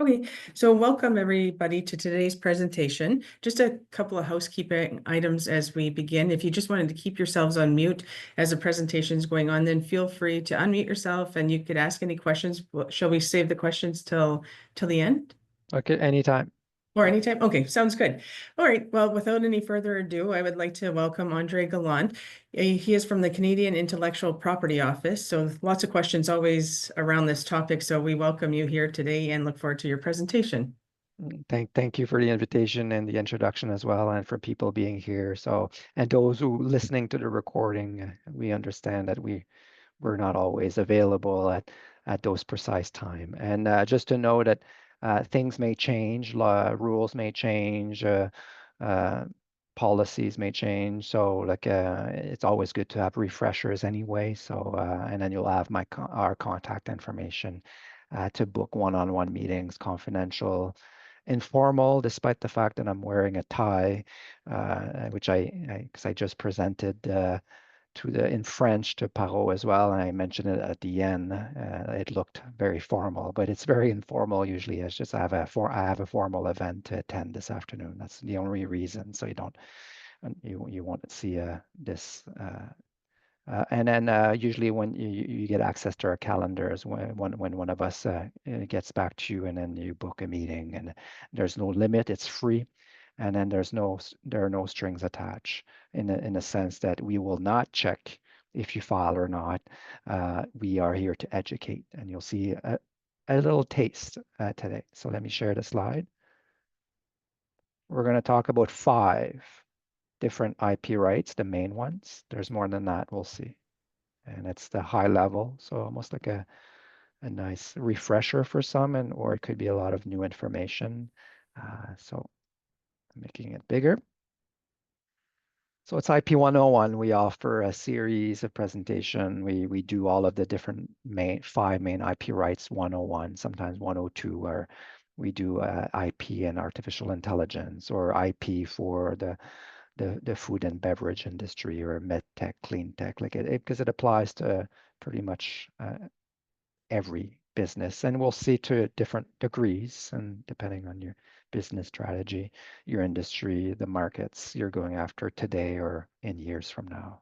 Okay, so welcome everybody to today's presentation. Just a couple of housekeeping items as we begin. If you just wanted to keep yourselves on mute as the presentation is going on, then feel free to unmute yourself and you could ask any questions. Shall we save the questions till the end? Okay, anytime. Or anytime? Okay, sounds good. All right, well, without any further ado, I would like to welcome Andre Galland. He is from the Canadian Intellectual Property Office, so lots of questions always around this topic. So we welcome you here today and look forward to your presentation. Thank you for the invitation and the introduction as well, and for people being here. So, and those who listening to the recording, we understand that we're not always available at those precise time. And just to know that things may change, rules may change, uh, policies may change. So, like, it's always good to have refreshers anyway. So, and then you'll have our contact information to book one-on-one meetings, confidential, informal, despite the fact that I'm wearing a tie, which because I just presented. In French to Parot as well, and I mentioned it at the end. It looked very formal, but it's very informal usually. It's just I have a formal event to attend this afternoon. That's the only reason. So you won't see this. And then usually when you get access to our calendars when one of us gets back to you, and then you book a meeting, and there's no limit. It's free. And then there are no strings attached in a sense that we will not check if you file or not. We are here to educate, and you'll see a little taste today. So let me share the slide. We're going to talk about 5 different IP rights, the main ones. There's more than that, we'll see. And it's the high level, so almost like a nice refresher for some, or it could be a lot of new information. So I'm making it bigger. So it's IP 101. We offer a series of presentation. We do all of the different 5 main IP rights, 101, sometimes 102, where we do IP and artificial intelligence, or IP for the food and beverage industry, or med tech, clean tech, like because it applies to pretty much every business. And we'll see to different degrees, and depending on your business strategy, your industry, the markets you're going after today or in years from now.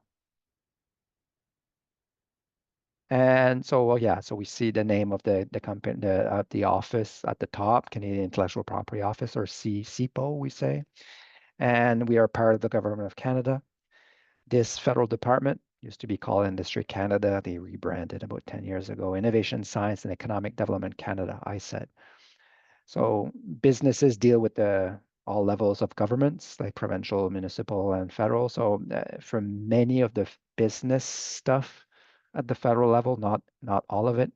And so, well, yeah, so we see the name of the company, the office at the top, Canadian Intellectual Property Office, or CIPO, we say. And we are part of the Government of Canada. This federal department used to be called Industry Canada. They rebranded about 10 years ago. Innovation, Science, and Economic Development Canada, ISED. So businesses deal with all levels of governments, like provincial, municipal, and federal. So for many of the business stuff at the federal level, not all of it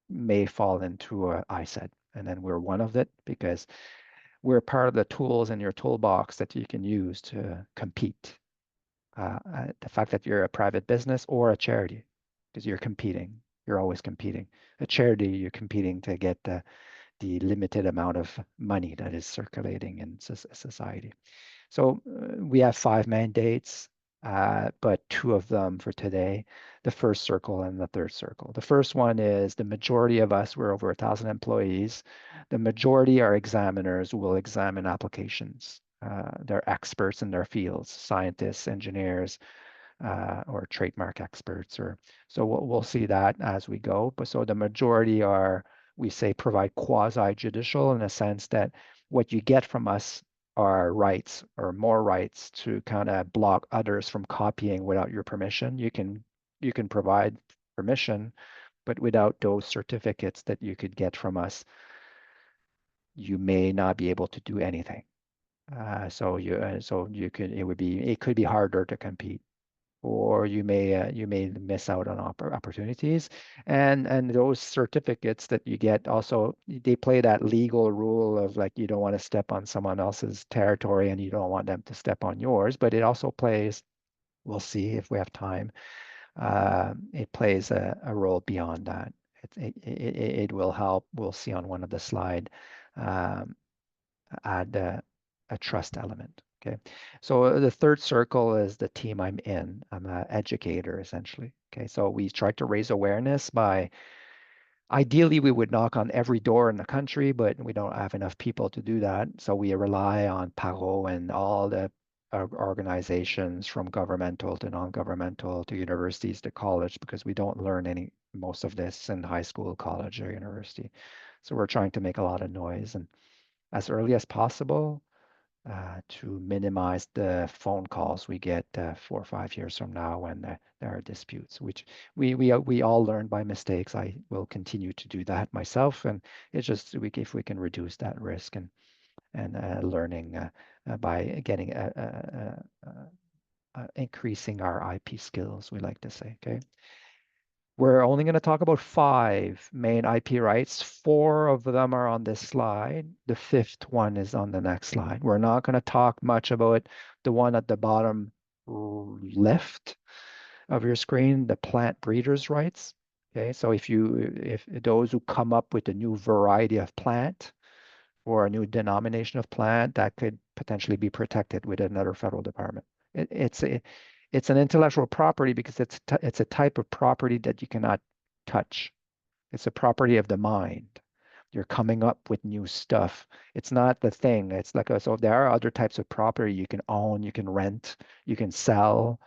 may fall into ISED. And then we're one of it because we're part of the tools in your toolbox that you can use to compete. The fact that you're a private business or a charity, because you're competing, you're always competing. A charity, you're competing to get the limited amount of money that is circulating in society. So we have 5 mandates, but 2 of them for today, the first circle and the third circle. The first one is the majority of us, we're over 1,000 employees. The majority are examiners who will examine applications. They're experts in their fields, scientists, engineers, or trademark experts. So we'll see that as we go. But so the majority are, we say, provide quasi-judicial, in a sense that what you get from us are rights, or more rights, to kind of block others from copying without your permission. You can provide permission, but without those certificates that you could get from us, you may not be able to do anything. So it could be harder to compete, or you may miss out on opportunities. And those certificates that you get also, they play that legal rule of, like, you don't want to step on someone else's territory and you don't want them to step on yours, but it also plays, we'll see if we have time, it plays a role beyond that. It will help, we'll see on one of the slide, um, add a trust element. Okay, so the third circle is the team I'm in. I'm an educator, essentially. Okay, so we try to raise awareness by Ideally, we would knock on every door in the country, but we don't have enough people to do that. So we rely on PARO and all the organizations from governmental to non-governmental to universities to college because we don't learn most of this in high school, college, or university. So we're trying to make a lot of noise and as early as possible to minimize the phone calls we get 4 or 5 years from now when there are disputes, which we all learn by mistakes. I will continue to do that myself, and it's just if we can reduce that risk and learning by getting increasing our IP skills, we like to say. Okay. We're only going to talk about 5 main IP rights. 4 of them are on this slide. The 5th one is on the next slide. We're not going to talk much about the one at the bottom left of your screen, the plant breeders' rights. Okay, so if those who come up with a new variety of plant or a new denomination of plant, that could potentially be protected with another federal department. It's an intellectual property because it's a type of property that you cannot touch. It's a property of the mind. You're coming up with new stuff. It's not the thing. It's like so there are other types of property you can own, you can rent, you can sell.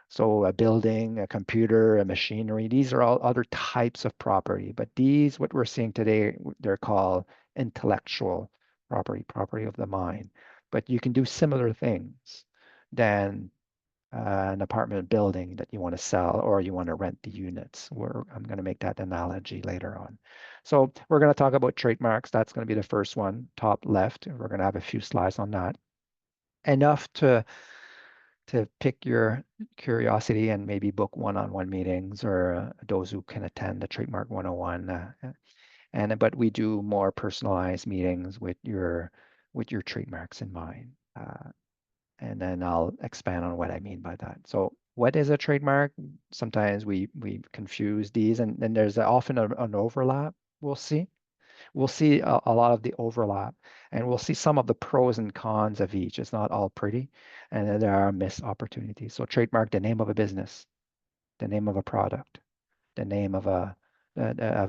So a building, a computer, a machinery, these are all other types of property. But these, what we're seeing today, they're called intellectual property, property of the mind. But you can do similar things than an apartment building that you want to sell or you want to rent the units. I'm going to make that analogy later on. So we're going to talk about trademarks. That's going to be the first one, top left. We're going to have a few slides on that. Enough to pick your curiosity and maybe book one-on-one meetings or those who can attend the Trademark 101. But we do more personalized meetings with your trademarks in mind. And then I'll expand on what I mean by that. So what is a trademark? Sometimes we confuse these and then there's often an overlap we'll see. We'll see a lot of the overlap and we'll see some of the pros and cons of each. It's not all pretty and then there are missed opportunities. So trademark the name of a business, the name of a product, the name of a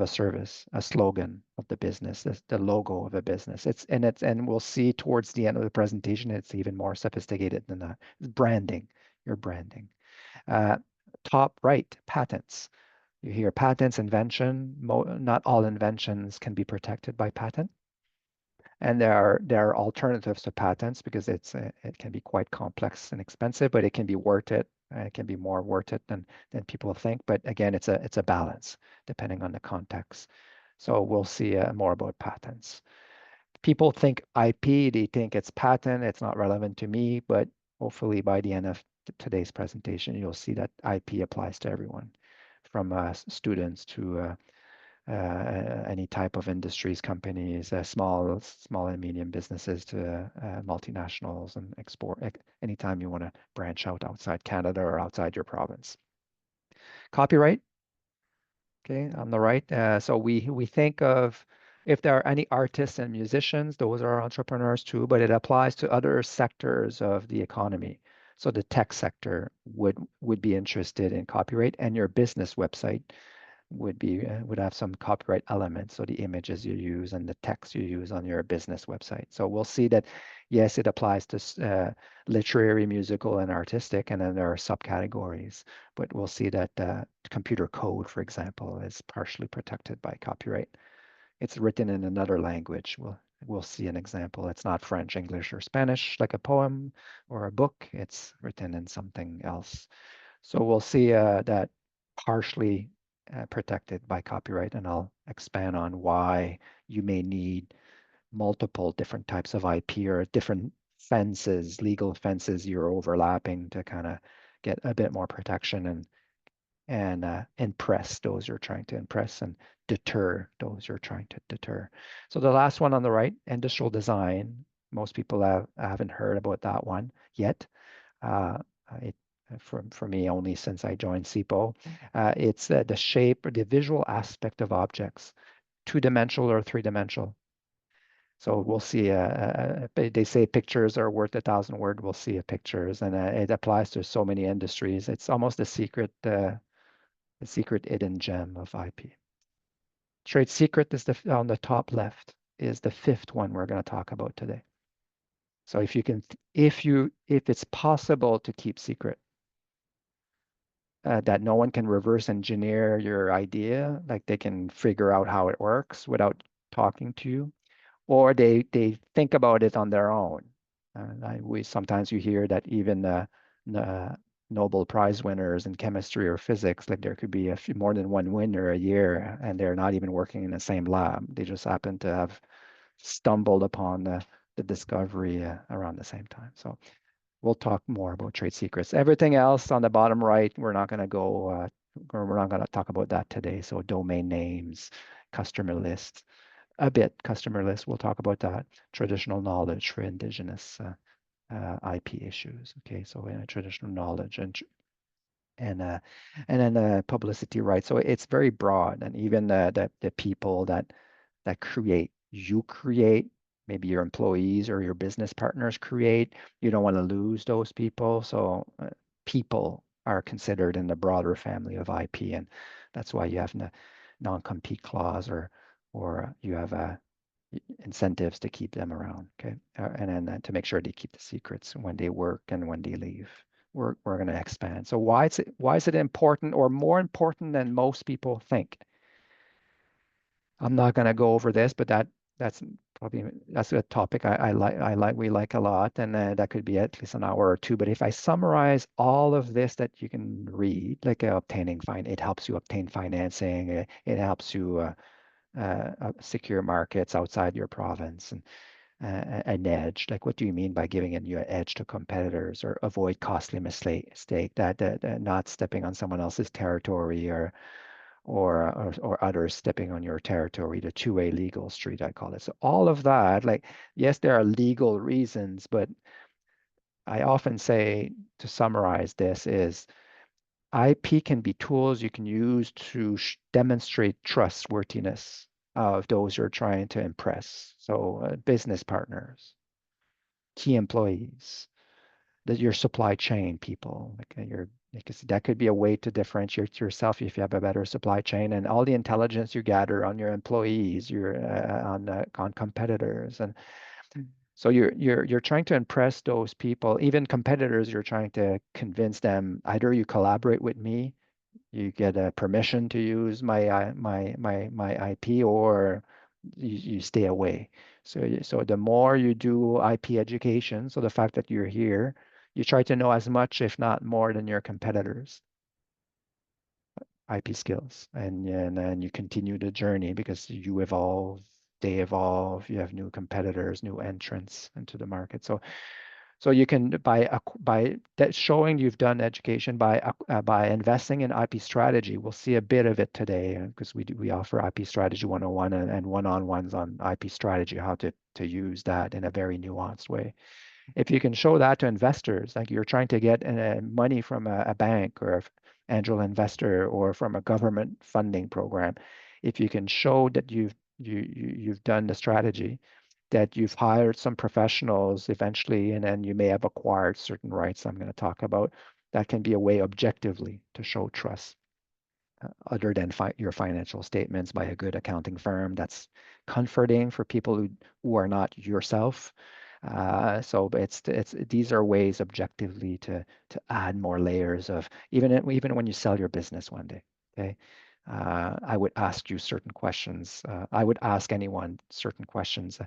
service, a slogan of the business, the logo of a business. And we'll see towards the end of the presentation, it's even more sophisticated than that. It's branding, your branding. Top right, patents. You hear patents, invention. Not all inventions can be protected by patent. And there are alternatives to patents because it can be quite complex and expensive, but it can be worth it. It can be more worth it than people think. But again, it's a balance depending on the context. So we'll see more about patents. People think IP, they think it's patent, it's not relevant to me, but hopefully by the end of today's presentation, you'll see that IP applies to everyone, from students to any type of industries, companies, small and medium businesses to multinationals and export anytime you want to branch out outside Canada or outside your province. Copyright, okay, on the right. So we think of if there are any artists and musicians, those are entrepreneurs too, but it applies to other sectors of the economy. So the tech sector would be interested in copyright, and your business website would have some copyright elements, so the images you use and the text you use on your business website. So we'll see that, yes, it applies to literary, musical, and artistic, and then there are subcategories. But we'll see that computer code, for example, is partially protected by copyright. It's written in another language. We'll see an example. It's not French, English, or Spanish like a poem or a book. It's written in something else. So we'll see that partially protected by copyright, and I'll expand on why you may need multiple different types of IP or different fences, legal fences you're overlapping to kind of get a bit more protection and impress those you're trying to impress and deter those you're trying to deter. So the last one on the right, industrial design. Most people haven't heard about that one yet. It for me only since I joined CIPO. It's the shape or the visual aspect of objects, two-dimensional or three-dimensional. So we'll see, they say pictures are worth 1,000 words. We'll see pictures, and it applies to so many industries. It's almost a secret hidden gem of IP. Trade secret is on the top left is the fifth one we're going to talk about today. So if you can, if it's possible to keep secret, that no one can reverse engineer your idea, like they can figure out how it works without talking to you, or they think about it on their own. We sometimes you hear that even the Nobel Prize winners in chemistry or physics, like there could be more than one winner a year, and they're not even working in the same lab. They just happen to have stumbled upon the discovery around the same time. So we'll talk more about trade secrets. Everything else on the bottom right, we're not going to go, we're not going to talk about that today. So domain names, customer lists, a bit customer lists. We'll talk about that. Traditional knowledge for Indigenous IP issues. Okay, so traditional knowledge and uh, and then publicity rights. So it's very broad, and even the people that create, you create, maybe your employees or your business partners create. You don't want to lose those people, so people are considered in the broader family of IP, and that's why you have a non-compete clause or you have incentives to keep them around. Okay, and then to make sure they keep the secrets when they work and when they leave. We're going to expand. So why is it important or more important than most people think? I'm not going to go over this, but that's probably that's a topic we like a lot, and that could be at least an hour or two. But if I summarize all of this that you can read, like it helps you obtain financing, it helps you secure markets outside your province, and an edge. Like, what do you mean by giving you an edge to competitors or avoid costly mistake that not stepping on someone else's territory or others stepping on your territory, the two-way legal street, I call it. So all of that, like, yes, there are legal reasons, but I often say to summarize this is IP can be tools you can use to demonstrate trustworthiness of those you're trying to impress. So business partners, key employees, your supply chain people, like because that could be a way to differentiate yourself if you have a better supply chain and all the intelligence you gather on your employees, your on competitors, and so you're trying to impress those people, even competitors. You're trying to convince them either you collaborate with me, you get a permission to use my IP, or you stay away. So the more you do IP education, so the fact that you're here, you try to know as much, if not more, than your competitors' IP skills, and then you continue the journey because you evolve, they evolve, you have new competitors, new entrants into the market. So you can by that showing you've done education by investing in IP strategy. We'll see a bit of it today because we offer IP strategy 101 and one-on-ones on IP strategy, how to use that in a very nuanced way. If you can show that to investors, like you're trying to get money from a bank or an angel investor or from a government funding program, if you can show that you've done the strategy, that you've hired some professionals eventually, and then you may have acquired certain rights I'm going to talk about, that can be a way objectively to show trust, other than your financial statements by a good accounting firm. That's comforting for people who are not yourself. So it's these are ways objectively to add more layers of even when you sell your business one day. Okay. I would ask you certain questions. I would ask anyone certain questions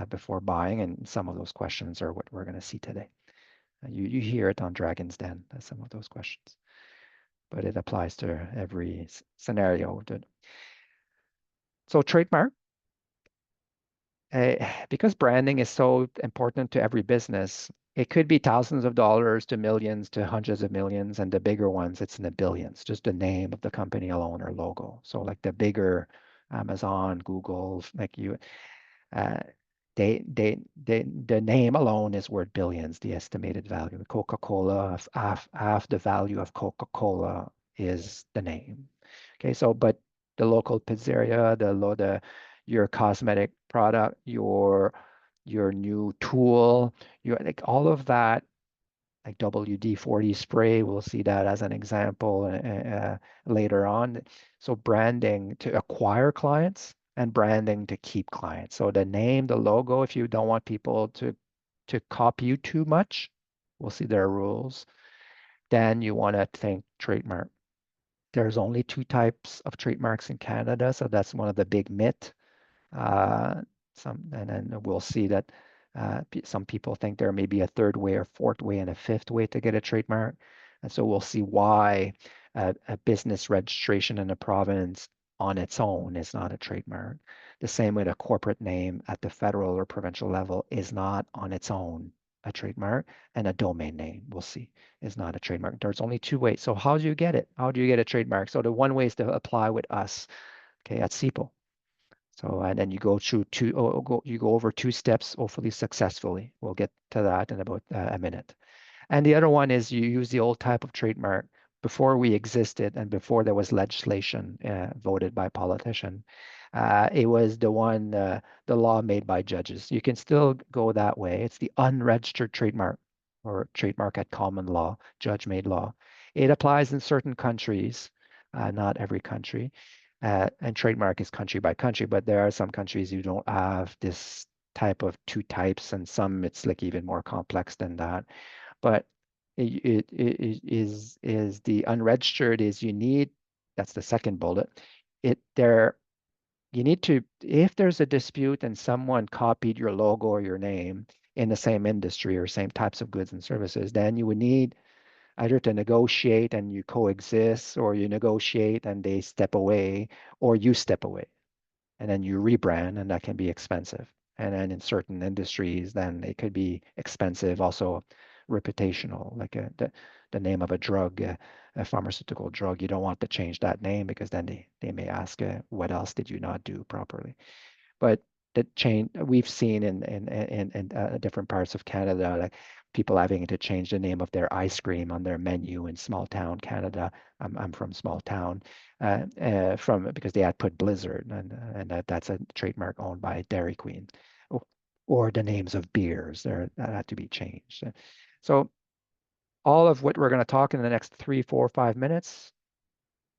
before buying, and some of those questions are what we're going to see today. You hear it on Dragon's Den, some of those questions, but it applies to every scenario. So trademark, because branding is so important to every business, it could be thousands of dollars to millions to hundreds of millions, and the bigger ones, it's in the billions, just the name of the company alone or logo. So like the bigger Amazon, Google, like uh, the name alone is worth billions, the estimated value. Coca-Cola, half the value of Coca-Cola is the name. Okay, so but the local pizzeria, your cosmetic product, your new tool, your like all of that like WD-40 spray. We'll see that as an example later on. So branding to acquire clients and branding to keep clients. So the name, the logo, if you don't want people to copy you too much, we'll see there are rules. Then you want to think trademark. There's only two types of trademarks in Canada, so that's one of the big myths. And then we'll see that some people think there may be a third way or fourth way and a fifth way to get a trademark. And so we'll see why a business registration in a province on its own is not a trademark. The same with a corporate name at the federal or provincial level is not on its own a trademark, and a domain name, we'll see, is not a trademark. There's only two ways. So how do you get it? How do you get a trademark? So the one way is to apply with us, okay, at CIPO. So, and then you go through you go over two steps, hopefully successfully. We'll get to that in about a minute. And the other one is you use the old type of trademark before we existed and before there was legislation voted by politician. It was the law made by judges. You can still go that way. It's the unregistered trademark or trademark at common law, judge-made law. It applies in certain countries, not every country. And trademark is country by country, but there are some countries you don't have this type of two types, and some it's like even more complex than that. But it is the unregistered is you need, that's the second bullet. You need to, if there's a dispute and someone copied your logo or your name in the same industry or same types of goods and services, then you would need either to negotiate and you coexist, or you negotiate and they step away, or you step away and then you rebrand, and that can be expensive. And then in certain industries, then it could be expensive, also reputational, like the name of a drug, a pharmaceutical drug. You don't want to change that name because then they may ask, what else did you not do properly? But the change we've seen in different parts of Canada, like people having to change the name of their ice cream on their menu in small town Canada. I'm from small town, from because they had put Blizzard, and that's a trademark owned by Dairy Queen, or the names of beers that had to be changed. So all of what we're going to talk in the next 3, 4, 5 minutes,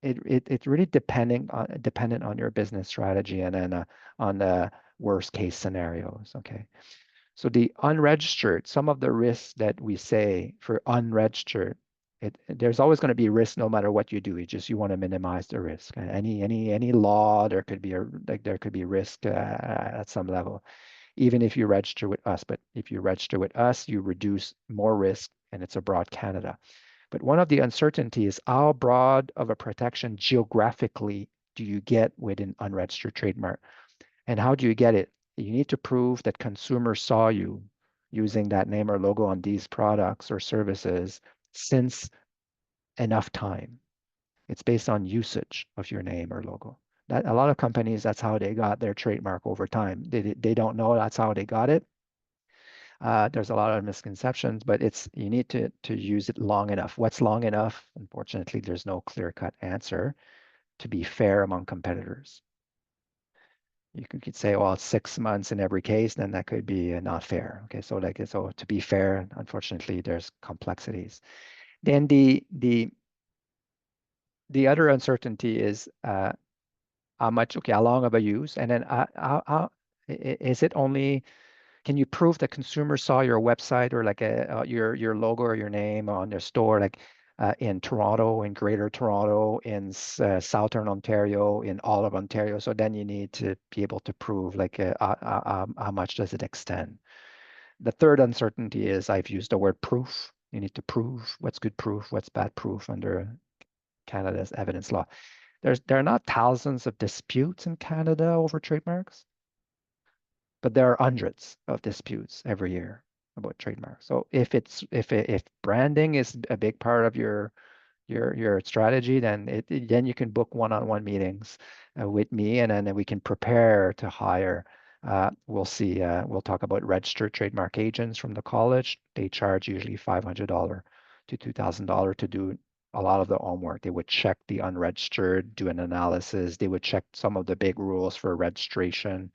it's really dependent on your business strategy and then on the worst case scenarios. Okay. So the unregistered, some of the risks that we say for unregistered, there's always going to be risk no matter what you do. You want to minimize the risk. Any law, there could be risk at some level, even if you register with us. But if you register with us, you reduce more risk, and it's abroad Canada. But one of the uncertainty is how broad of a protection geographically do you get with an unregistered trademark? And how do you get it? You need to prove that consumers saw you using that name or logo on these products or services since enough time. It's based on usage of your name or logo. That a lot of companies, that's how they got their trademark over time. They don't know that's how they got it. There's a lot of misconceptions, but you need to use it long enough. What's long enough? Unfortunately, there's no clear-cut answer to be fair among competitors. You could say, well, 6 months in every case, then that could be not fair. Okay, so to be fair, unfortunately, there's complexities. Then the other uncertainty is how long have I used, and then is it only, can you prove that consumers saw your website or like your logo or your name on their store, like in Toronto, in Greater Toronto, in Southern Ontario, in all of Ontario? So then you need to be able to prove like how much does it extend. The third uncertainty is I've used the word proof. You need to prove what's good proof, what's bad proof under Canada's evidence law. There are not thousands of disputes in Canada over trademarks, but there are hundreds of disputes every year about trademarks. So if branding is a big part of your strategy, then you can book one-on-one meetings with me, and then we can prepare to hire. We'll see. We'll talk about registered trademark agents from the college. They charge usually $500 to $2,000 to do a lot of the homework. They would check the unregistered, do an analysis. They would check some of the big rules for registration.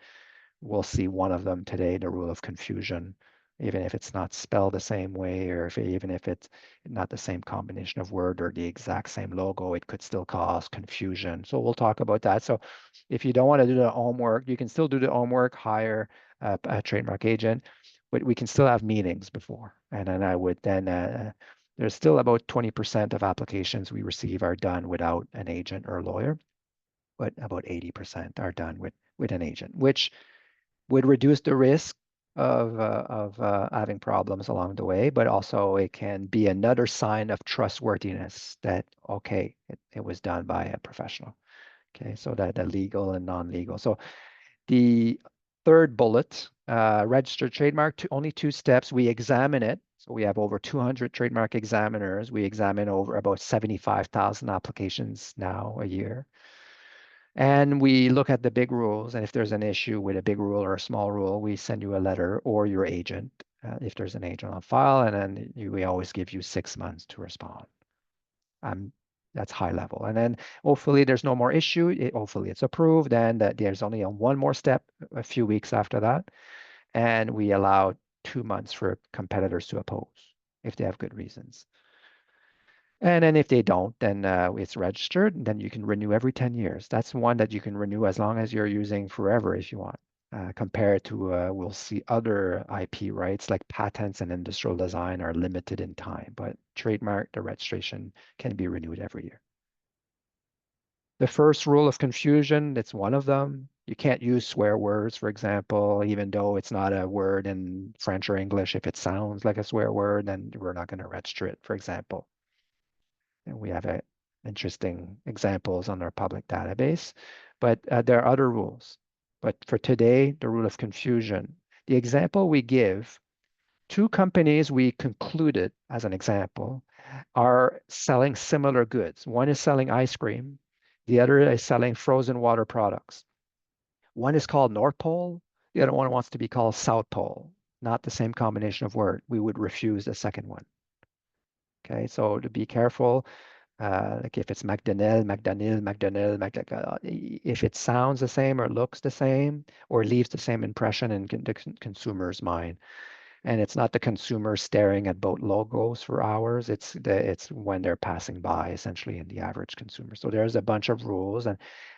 We'll see one of them today, the rule of confusion. even if it's not spelled the same way, or even if it's not the same combination of word or the exact same logo, it could still cause confusion. So we'll talk about that. So if you don't want to do the homework, you can still do the homework, hire a trademark agent, but we can still have meetings before. And then I would then, there's still about 20% of applications we receive are done without an agent or lawyer, but about 80% are done with an agent, which would reduce the risk of having problems along the way, but also it can be another sign of trustworthiness that, okay, it was done by a professional. Okay, so that the legal and non-legal. So the third bullet, registered trademark, only 2 steps. We examine it. So we have over 200 trademark examiners. We examine over about 75,000 applications now a year. And we look at the big rules. And if there's an issue with a big rule or a small rule, we send you a letter or your agent, if there's an agent on file. And then we always give you 6 months to respond. That's high level. And then hopefully there's no more issue. Hopefully it's approved, and that there's only one more step a few weeks after that. And we allow 2 months for competitors to oppose if they have good reasons. And then if they don't, then it's registered, and then you can renew every 10 years. That's one that you can renew as long as you're using forever if you want. Compared to, we'll see other IP rights like patents and industrial design are limited in time, but trademark, the registration can be renewed every year. The first rule of confusion, it's one of them. You can't use swear words, for example, even though it's not a word in French or English. If it sounds like a swear word, then we're not going to register it, for example. And we have interesting examples on our public database, but there are other rules. But for today, the rule of confusion, the example we give, 2 companies we concluded as an example are selling similar goods. One is selling ice cream. The other is selling frozen water products. One is called North Pole. The other one wants to be called South Pole. Not the same combination of word. We would refuse the second one. Okay, so to be careful, like if it's McDonnell, if it sounds the same or looks the same or leaves the same impression in the consumer's mind, and it's not the consumer staring at both logos for hours, it's when they're passing by, essentially, in the average consumer. So there's a bunch of rules,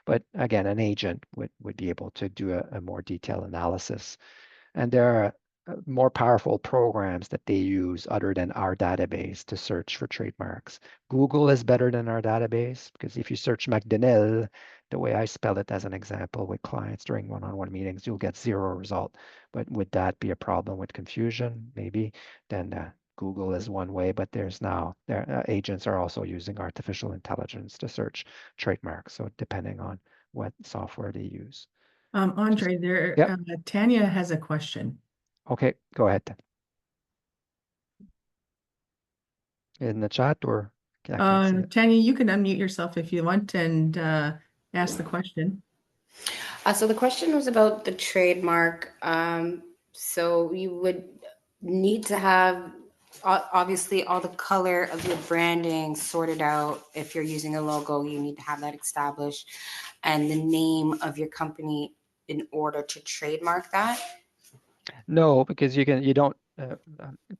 but again, an agent would be able to do a more detailed analysis. And there are more powerful programs that they use other than our database to search for trademarks. Google is better than our database because if you search McDonnell, the way I spell it as an example with clients during one-on-one meetings, you'll get 0 result. But would that be a problem with confusion? Maybe. Then Google is one way, but there's now agents are also using artificial intelligence to search trademarks. So depending on what software they use. Andre, Yep. Tanya has a question. Okay, go ahead then. In the chat, or I can't see it. Tanya, you can unmute yourself if you want and ask the question. So the question was about the trademark. So you would need to have obviously all the color of your branding sorted out. If you're using a logo, you need to have that established, and the name of your company in order to trademark that. No, because you don't,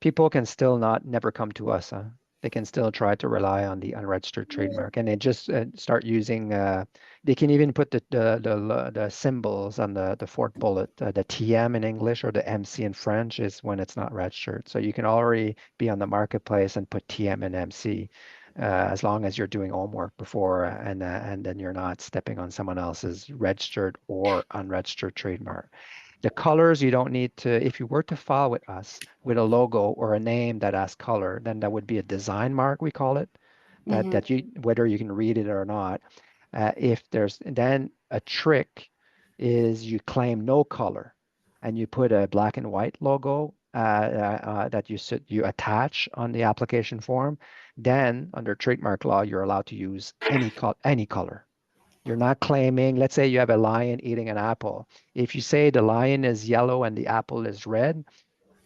people can still never come to us. They can still try to rely on the unregistered trademark, and they just start using, they can even put the symbols on the fourth bullet, the TM in English or the MC in French is when it's not registered. So you can already be on the marketplace and put TM and MC. As long as you're doing homework before, and then you're not stepping on someone else's registered or unregistered trademark. The colors, you don't need to, if you were to file with us with a logo or a name that has color, then that would be a design mark, we call it, that you, whether you can read it or not. If there's, then a trick is you claim no color and you put a black and white logo that you attach on the application form, then under trademark law, you're allowed to use any color. You're not claiming, let's say you have a lion eating an apple. If you say the lion is yellow and the apple is red,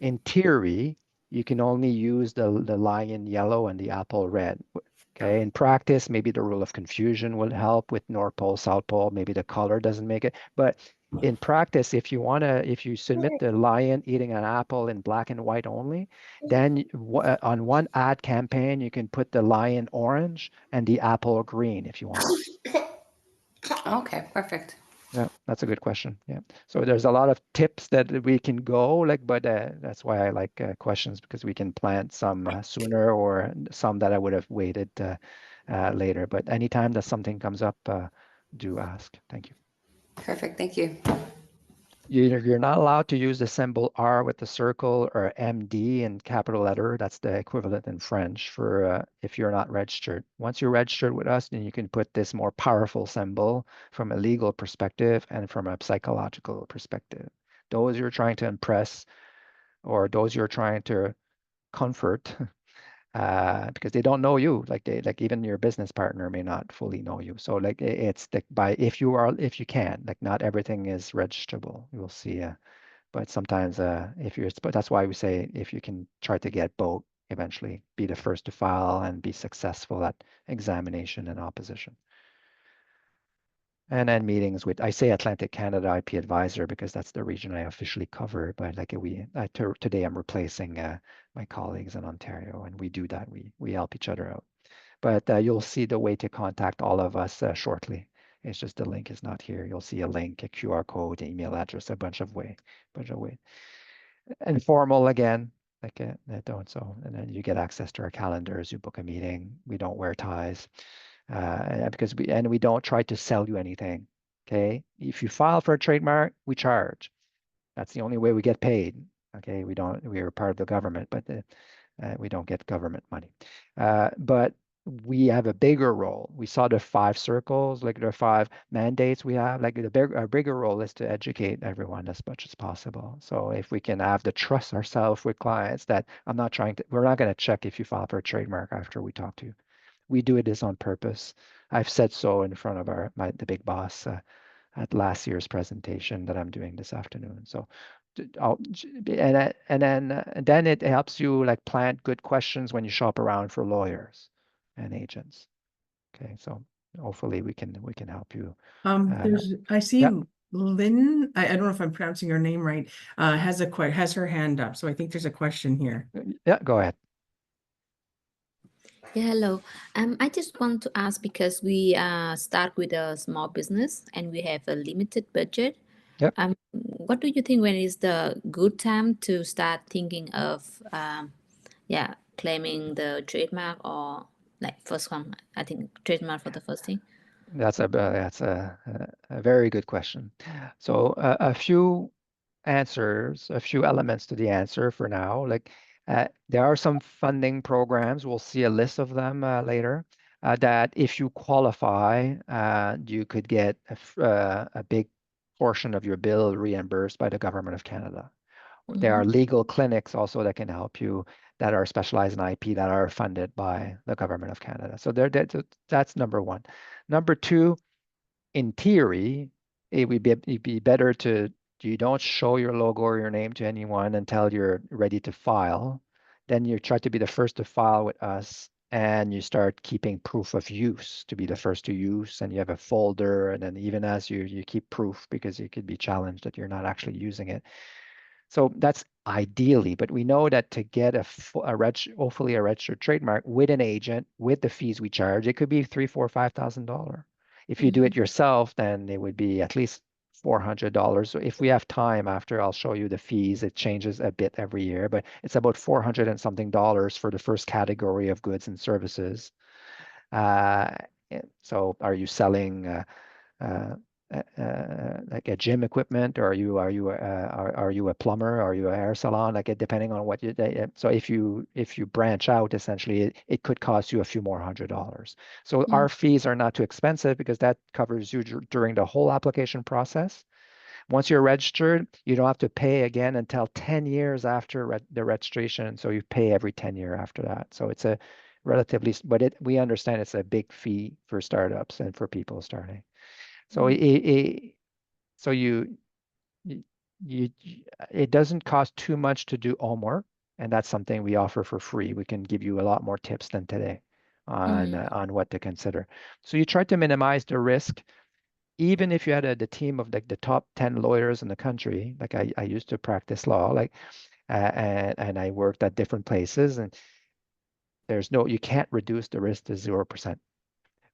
in theory, you can only use the lion yellow and the apple red. Okay, in practice, maybe the rule of confusion will help with North Pole, South Pole. Maybe the color doesn't make it. But in practice, if you submit the lion eating an apple in black and white only, then on one ad campaign, you can put the lion orange and the apple green if you want. Okay, perfect. Yeah, that's a good question. Yeah. So there's a lot of tips that we can go like, but that's why I like questions, because we can plant some sooner or some that I would have waited later. But anytime that something comes up, do ask. Thank you. Perfect. Thank you. You're not allowed to use the symbol R with the circle or MD in capital letter. That's the equivalent in French for if you're not registered. Once you're registered with us, then you can put this more powerful symbol from a legal perspective and from a psychological perspective. Those you're trying to impress or those you're trying to comfort because they don't know you, like even your business partner may not fully know you. So like it's like if you can, like not everything is registrable. You will see, but sometimes but that's why we say if you can try to get both, eventually be the first to file and be successful at examination and opposition. And then meetings with, I say Atlantic Canada IP Advisor because that's the region I officially cover. But like today I'm replacing my colleagues in Ontario, and we do that. We help each other out. But you'll see the way to contact all of us shortly. It's just the link is not here. You'll see a link, a QR code, email address, a bunch of way. Informal again, like don't so, and then you get access to our calendars. You book a meeting. We don't wear ties because we don't try to sell you anything. Okay, if you file for a trademark, we charge. That's the only way we get paid. Okay, we are part of the government, but we don't get government money. But we have a bigger role. We saw the 5 circles, like the 5 mandates we have. Like our bigger role is to educate everyone as much as possible. So if we can have the trust ourselves with clients that we're not going to check if you file for a trademark after we talk to you. We do this on purpose. I've said so in front of the big boss at last year's presentation that I'm doing this afternoon. So, and then it helps you like plant good questions when you shop around for lawyers and agents. Okay, so hopefully we can help you. I see yeah. Lynn, I don't know if I'm pronouncing her name right, has her hand up. So I think there's a question here. Yeah, go ahead. Yeah, hello. I just want to ask because we start with a small business and we have a limited budget. Yep. What do you think when is the good time to start thinking of, claiming the trademark or like first one? I think trademark for the first thing. That's a very good question. So a few answers, a few elements to the answer for now. Like there are some funding programs. We'll see a list of them later. That if you qualify, you could get a big portion of your bill reimbursed by the government of Canada. There are legal clinics also that can help you that are specialized in IP that are funded by the government of Canada. So that's number one. Number two, in theory, it'd be better you don't show your logo or your name to anyone until you're ready to file. Then you try to be the first to file with us, and you start keeping proof of use to be the first to use, and you have a folder, and then even as you keep proof because you could be challenged that you're not actually using it. So that's ideally, but we know that to get hopefully a registered trademark with an agent, with the fees we charge, it could be $3,000, $4,000, $5,000. If you do it yourself, then it would be at least $400. So if we have time after, I'll show you the fees. It changes a bit every year, but it's about $400 and something for the first category of goods and services. So are you selling like a gym equipment, or are you a plumber? Are you a hair salon? Like depending on what so if you branch out, essentially it could cost you a few more $100. So our fees are not too expensive because that covers you during the whole application process. Once you're registered, you don't have to pay again until 10 years after the registration. So you pay every 10 years after that. So it's a relatively, but we understand it's a big fee for startups and for people starting. So it doesn't cost too much to do homework, and that's something we offer for free. We can give you a lot more tips than today on what to consider. So you try to minimize the risk. even if you had the team of like the top 10 lawyers in the country, like I used to practice law, like and I worked at different places, and you can't reduce the risk to 0%.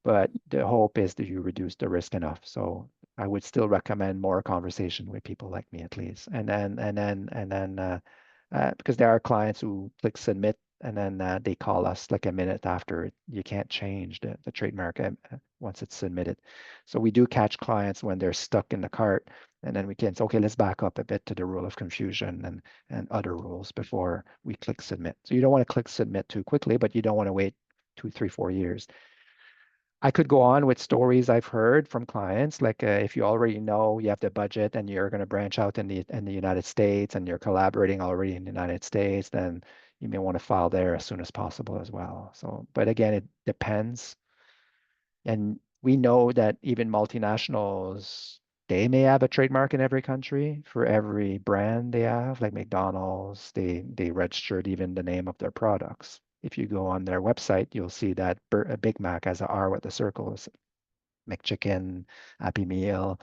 But the hope is that you reduce the risk enough. So I would still recommend more conversation with people like me at least. And then because there are clients who click submit and then they call us like a minute after. You can't change the trademark once it's submitted. So we do catch clients when they're stuck in the cart, and then we can say, okay, let's back up a bit to the rule of confusion and other rules before we click submit. So you don't want to click submit too quickly, but you don't want to wait 2, 3, 4 years. I could go on with stories I've heard from clients, like if you already know you have the budget and you're going to branch out in the United States and you're collaborating already in the United States, then you may want to file there as soon as possible as well. So, but again, it depends. And we know that even multinationals, they may have a trademark in every country for every brand they have, like McDonald's, they registered even the name of their products. If you go on their website, you'll see that a Big Mac has an R with the circles, McChicken, Happy Meal,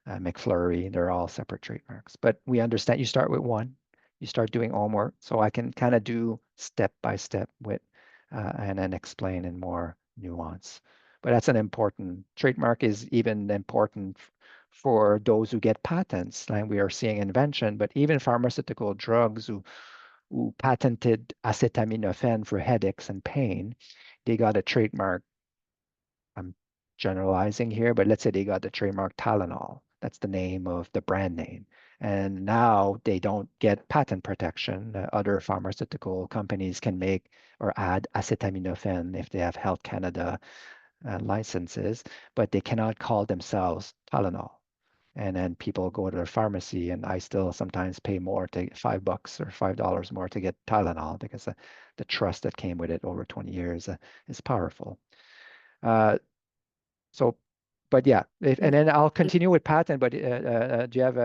McFlurry, they're all separate trademarks. But we understand you start with one, you start doing homework. So I can kind of do step by step with and then explain in more nuance. But that's an important trademark is even important for those who get patents. Like we are seeing invention, but even pharmaceutical drugs who patented acetaminophen for headaches and pain, they got a trademark. I'm generalizing here, but let's say they got the trademark Tylenol. That's the name of the brand name. And now they don't get patent protection. Other pharmaceutical companies can make or add acetaminophen if they have Health Canada licenses, but they cannot call themselves Tylenol. And then people go to their pharmacy, and I still sometimes pay more to $5 or $5 more to get Tylenol because the trust that came with it over 20 years is powerful. So, but yeah, and then I'll continue with patent. But do you have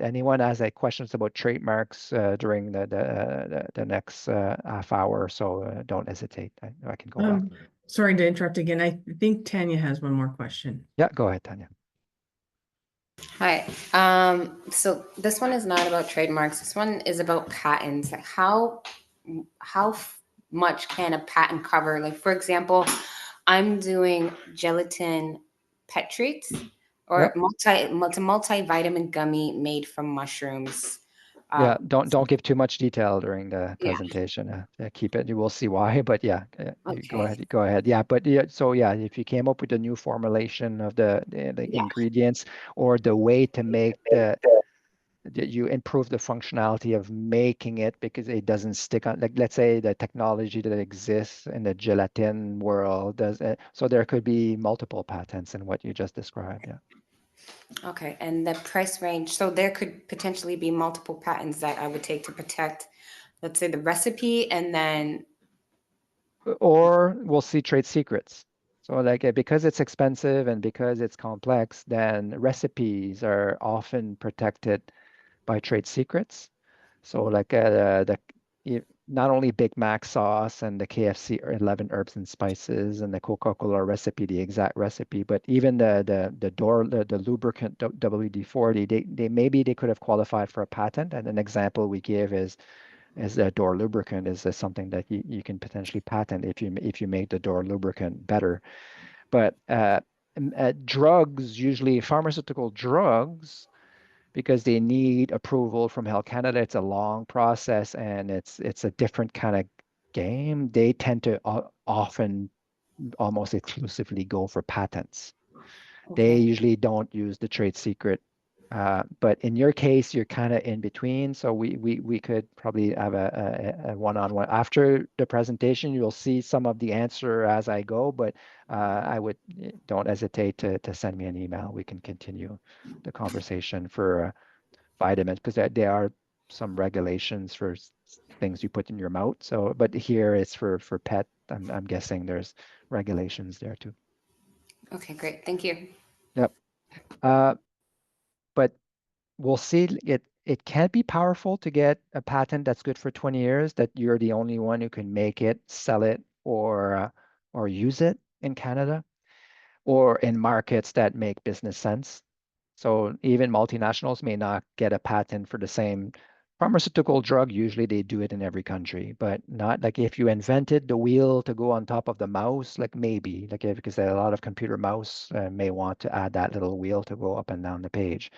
anyone has questions about trademarks during the next half hour or so? Don't hesitate. I can go back. Sorry to interrupt again. I think Tanya has one more question. Yeah, go ahead, Tanya. Hi. So this one is not about trademarks. This one is about patents. Like how much can a patent cover? Like for example, I'm doing gelatin pet treats or Yep. multivitamin gummy made from mushrooms. Yeah, don't give too much detail during the presentation. Keep it. You will see why. But yeah, you go ahead. Go ahead. Yeah, but yeah. So yeah, if you came up with a new formulation of the ingredients or the way to make you improve the functionality of making it because it doesn't stick on. Like let's say the technology that exists in the gelatin world does. So there could be multiple patents in what you just described. Yeah. Okay, and the price range. So there could potentially be multiple patents that I would take to protect, let's say, the recipe, and then. Or we'll see trade secrets. So like because it's expensive and because it's complex, then recipes are often protected by trade secrets. So like not only Big Mac sauce and the KFC 11 herbs and spices and the Coca-Cola recipe, the exact recipe, but even the lubricant WD-40, they maybe they could have qualified for a patent. And an example we give is a door lubricant is something that you can potentially patent if you make the door lubricant better. But drugs, usually pharmaceutical drugs, because they need approval from Health Canada. It's a long process and it's a different kind of game. They tend to often almost exclusively go for patents. They usually don't use the trade secret. But in your case, you're kind of in between. So we could probably have a one-on-one. After the presentation, you'll see some of the answer as I go, but don't hesitate to send me an email. We can continue the conversation for vitamins because there are some regulations for things you put in your mouth. So, but here it's for pet. I'm guessing there's regulations there too. Okay, great. Thank you. Yep. But we'll see. It can be powerful to get a patent that's good for 20 years, that you're the only one who can make it, sell it, or use it in Canada. or in markets that make business sense. So even multinationals may not get a patent for the same pharmaceutical drug. Usually they do it in every country, but not like if you invented the wheel to go on top of the mouse, like maybe, like because a lot of computer mouse may want to add that little wheel to go up and down the page.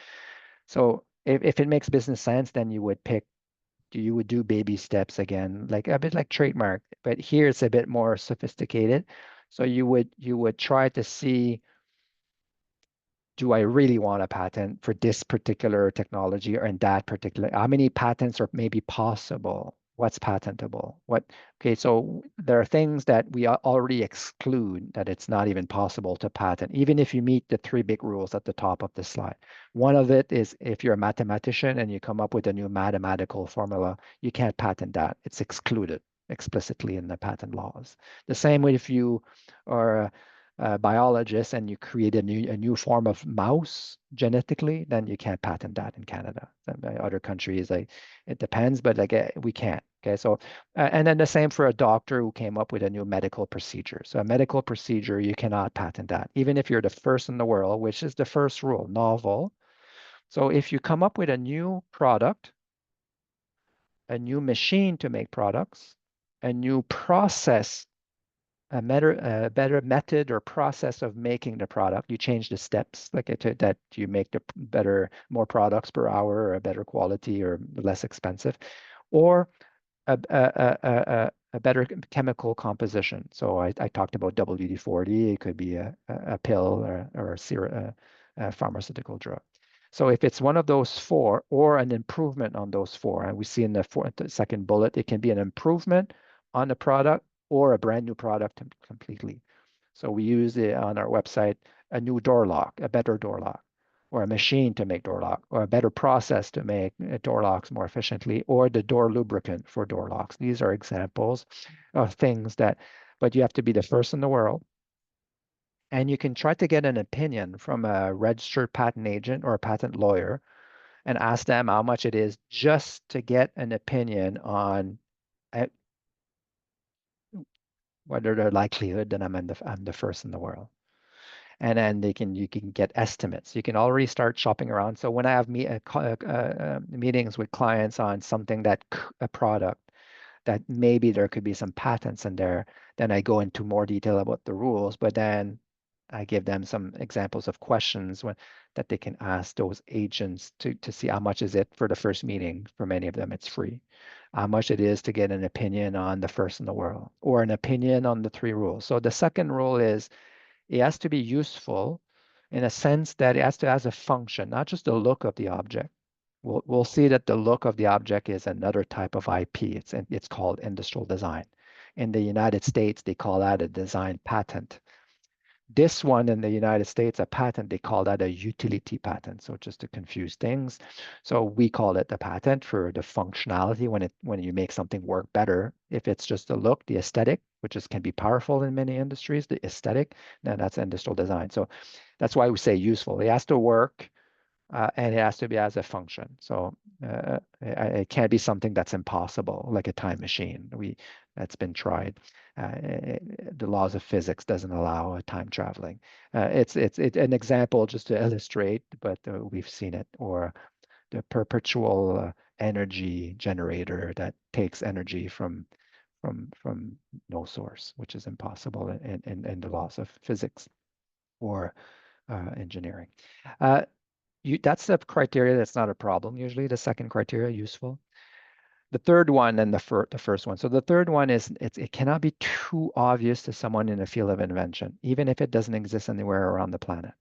So if it makes business sense, then you would do baby steps again, like a bit like trademark, but here it's a bit more sophisticated. So you would try to see, do I really want a patent for this particular technology or in that particular, how many patents are maybe possible? What's patentable? Okay, so there are things that we already exclude that it's not even possible to patent, even if you meet the 3 big rules at the top of the slide. One of it is if you're a mathematician and you come up with a new mathematical formula, you can't patent that. It's excluded explicitly in the patent laws. The same way if you are biologist and you create a new form of mouse genetically, then you can't patent that in Canada. Other countries, like it depends, but like we can't. Okay, so and then the same for a doctor who came up with a new medical procedure. So a medical procedure, you cannot patent that, even if you're the first in the world, which is the first rule, novel. So if you come up with a new product, a new machine to make products, a new process, a better method or process of making the product. You change the steps, like that you make the more products per hour, or a better quality or less expensive, or a better chemical composition. So I talked about WD-40. It could be a pill or a pharmaceutical drug. So if it's one of those 4 or an improvement on those 4, and we see in the second bullet, it can be an improvement on the product or a brand new product completely. So we use it on our website, a new door lock, a better door lock, or a machine to make door lock, or a better process to make door locks more efficiently, or the door lubricant for door locks. These are examples of things that, but you have to be the first in the world. And you can try to get an opinion from a registered patent agent or a patent lawyer and ask them how much it is just to get an opinion on whether the likelihood that I'm the first in the world. And then you can get estimates. You can already start shopping around. So when I have meetings with clients on something a product that maybe there could be some patents in there, then I go into more detail about the rules, but then I give them some examples of questions that they can ask those agents to see how much is it for the first meeting. For many of them, it's free. How much it is to get an opinion on the first in the world, or an opinion on the 3 rules. So the second rule is it has to be useful in a sense that it has to have a function, not just the look of the object. We'll see that the look of the object is another type of IP. It's called industrial design. In the United States, they call that a design patent. This one in the United States, a patent, they call that a utility patent. So just to confuse things. So we call it a patent for the functionality when you make something work better. If it's just the look, the aesthetic, which can be powerful in many industries, the aesthetic, then that's industrial design. So that's why we say useful. It has to work and it has to be as a function. So it can't be something that's impossible, like a time machine. That's been tried. The laws of physics doesn't allow time traveling. It's an example just to illustrate, but we've seen it. Or the perpetual energy generator that takes energy from no source, which is impossible in the laws of physics or engineering. That's the criteria that's not a problem usually. The second criteria, useful. The third one and the first one. So the third one is it cannot be too obvious to someone in the field of invention, even if it doesn't exist anywhere around the planet.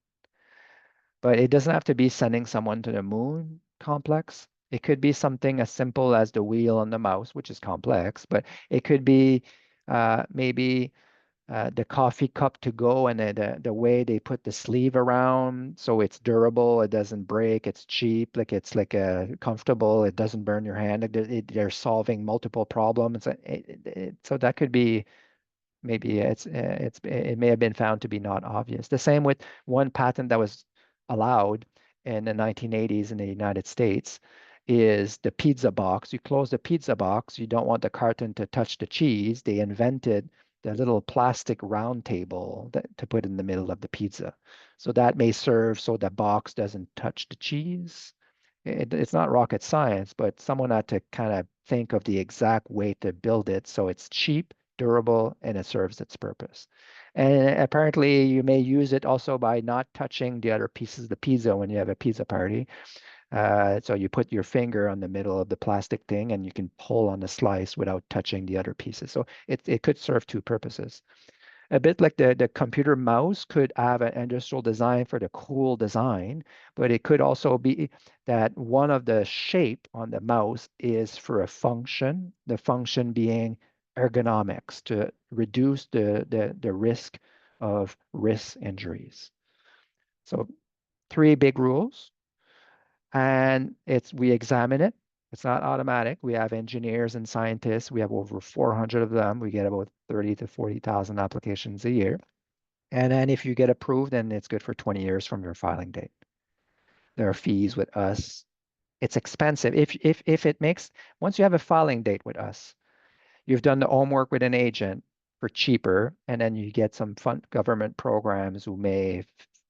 But it doesn't have to be sending someone to the moon complex. It could be something as simple as the wheel on the mouse, which is complex, but it could be maybe the coffee cup to go and the way they put the sleeve around so it's durable, it doesn't break, it's cheap, like it's like comfortable, it doesn't burn your hand. They're solving multiple problems. So that could be maybe it may have been found to be not obvious. The same with one patent that was allowed in the 1980s in the United States is the pizza box. You close the pizza box, you don't want the carton to touch the cheese. They invented the little plastic round table to put in the middle of the pizza. So that may serve so the box doesn't touch the cheese. It's not rocket science, but someone had to kind of think of the exact way to build it so it's cheap, durable, and it serves its purpose. And apparently you may use it also by not touching the other pieces of the pizza when you have a pizza party. So you put your finger on the middle of the plastic thing and you can pull on the slice without touching the other pieces. So it could serve two purposes. A bit like the computer mouse could have an industrial design for the cool design, but it could also be that one of the shape on the mouse is for a function, the function being ergonomics to reduce the risk of wrist injuries. So 3 big rules, and we examine it. It's not automatic. We have engineers and scientists. We have over 400 of them. We get about 30 to 40,000 applications a year. And then if you get approved, then it's good for 20 years from your filing date. There are fees with us. It's expensive. If it makes, once you have a filing date with us, you've done the homework with an agent for cheaper, and then you get some fund government programs who may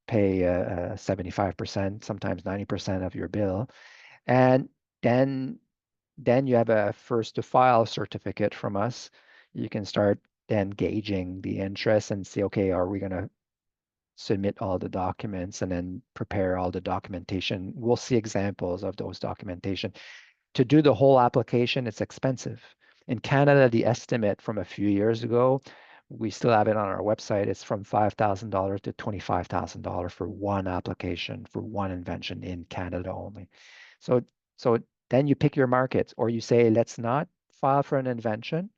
pay 75%, sometimes 90% of your bill. And then you have a first to file certificate from us. You can start then gauging the interest and see, okay, are we going to submit all the documents and then prepare all the documentation? We'll see examples of those documentation. To do the whole application, it's expensive. In Canada, the estimate from a few years ago, we still have it on our website, it's from $5,000 to $25,000 for one application, for one invention in Canada only. So then you pick your markets, or you say, let's not file for an invention,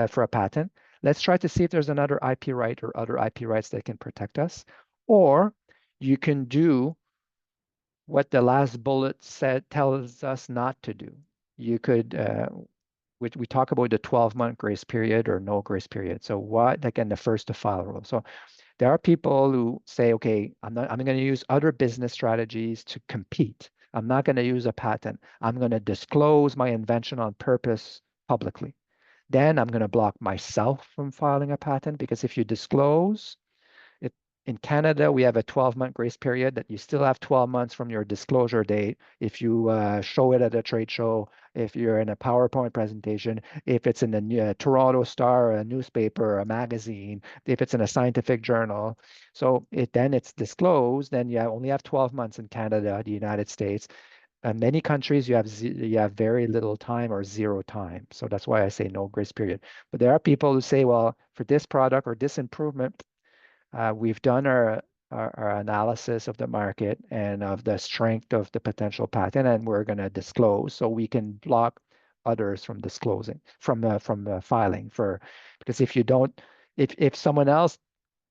for a patent. Let's try to see if there's another IP right or other IP rights that can protect us. Or you can do what the last bullet tells us not to do. You could, we talk about the 12-month grace period or no grace period. So what, again, the first to file rule. So there are people who say, okay, I'm going to use other business strategies to compete. I'm not going to use a patent. I'm going to disclose my invention on purpose publicly. Then I'm going to block myself from filing a patent, because if you disclose it in Canada, we have a 12-month grace period that you still have 12 months from your disclosure date. If you show it at a trade show, if you're in a PowerPoint presentation, if it's in the Toronto Star, a newspaper, a magazine, if it's in a scientific journal. So then it's disclosed, then you only have 12 months in Canada, the United States. Many countries, you have very little time or zero time. So that's why I say no grace period. But there are people who say, well, for this product or this improvement, we've done our analysis of the market and of the strength of the potential patent, and we're going to disclose, so we can block others from disclosing, from filing because if you don't, if someone else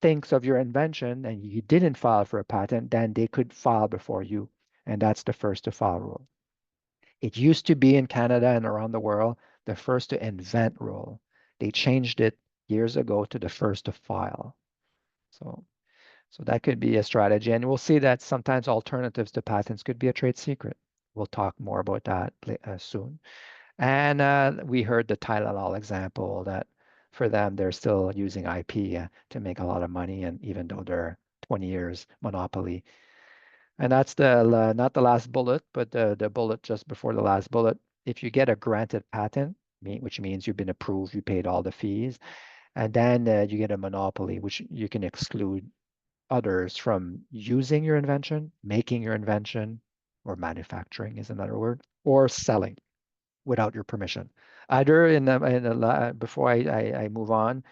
thinks of your invention and you didn't file for a patent, then they could file before you. And that's the first to file rule. It used to be in Canada and around the world, the first to invent rule. They changed it years ago to the first to file. So that could be a strategy. And we'll see that sometimes alternatives to patents could be a trade secret. We'll talk more about that soon. And we heard the Tylenol example that for them, they're still using IP to make a lot of money, and even though they're 20 years monopoly. And that's not the last bullet, but the bullet just before the last bullet. If you get a granted patent, which means you've been approved, you paid all the fees, and then you get a monopoly, which you can exclude others from using your invention, making your invention, or manufacturing is another word, or selling without your permission. Either before I move on,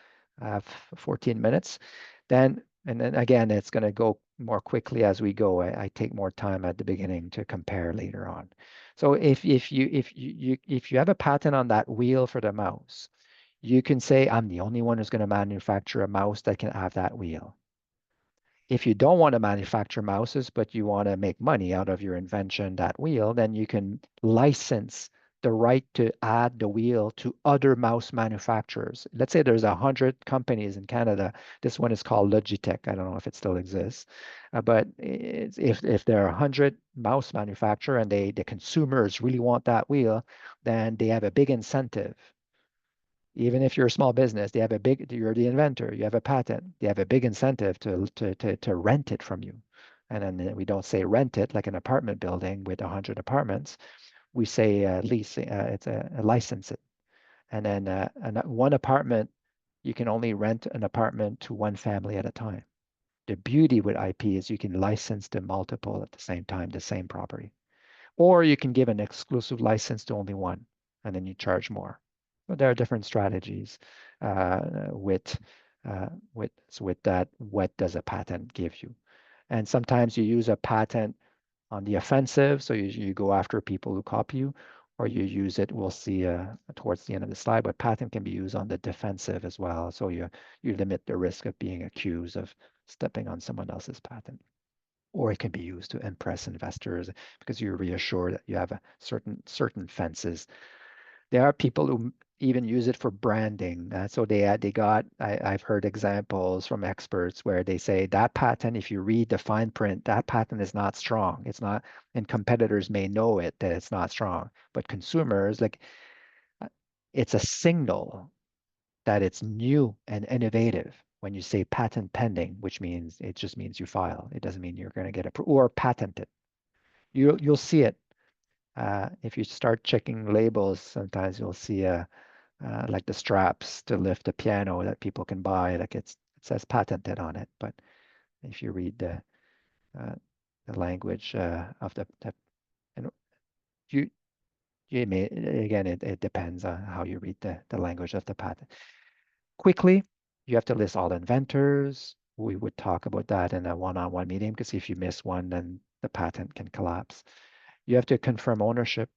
14 minutes, and then again, it's going to go more quickly as we go. I take more time at the beginning to compare later on. So if you have a patent on that wheel for the mouse, you can say, I'm the only one who's going to manufacture a mouse that can have that wheel. If you don't want to manufacture mouses, but you want to make money out of your invention, that wheel, then you can license the right to add the wheel to other mouse manufacturers. Let's say there's 100 companies in Canada. This one is called Logitech. I don't know if it still exists, but if there are 100 mouse manufacturers and the consumers really want that wheel, then they have a big incentive. Even if you're a small business, you're the inventor, you have a patent, they have a big incentive to rent it from you. And then we don't say rent it like an apartment building with 100 apartments. We say lease, it's a license it. And then one apartment, you can only rent an apartment to one family at a time. The beauty with IP is you can license to multiple at the same time, the same property. Or you can give an exclusive license to only one, and then you charge more. But there are different strategies with that. What does a patent give you? And sometimes you use a patent on the offensive, so you go after people who copy you, or you use it, we'll see towards the end of the slide, but patent can be used on the defensive as well. So you limit the risk of being accused of stepping on someone else's patent. Or it can be used to impress investors because you're reassured that you have a certain fences. There are people who even use it for branding. So I've heard examples from experts where they say that patent, if you read the fine print, that patent is not strong. It's not, and competitors may know it that it's not strong, but consumers, like, it's a signal that it's new and innovative. When you say patent pending, which means it just means you file. It doesn't mean you're going to get approved or patented. You'll see it. If you start checking labels, sometimes you'll see like the straps to lift a piano that people can buy, like it says patented on it. But if you read the language of and you may, again, it depends on how you read the language of the patent. Quickly, you have to list all inventors. We would talk about that in a one-on-one meeting because if you miss one, then the patent can collapse. You have to confirm ownership.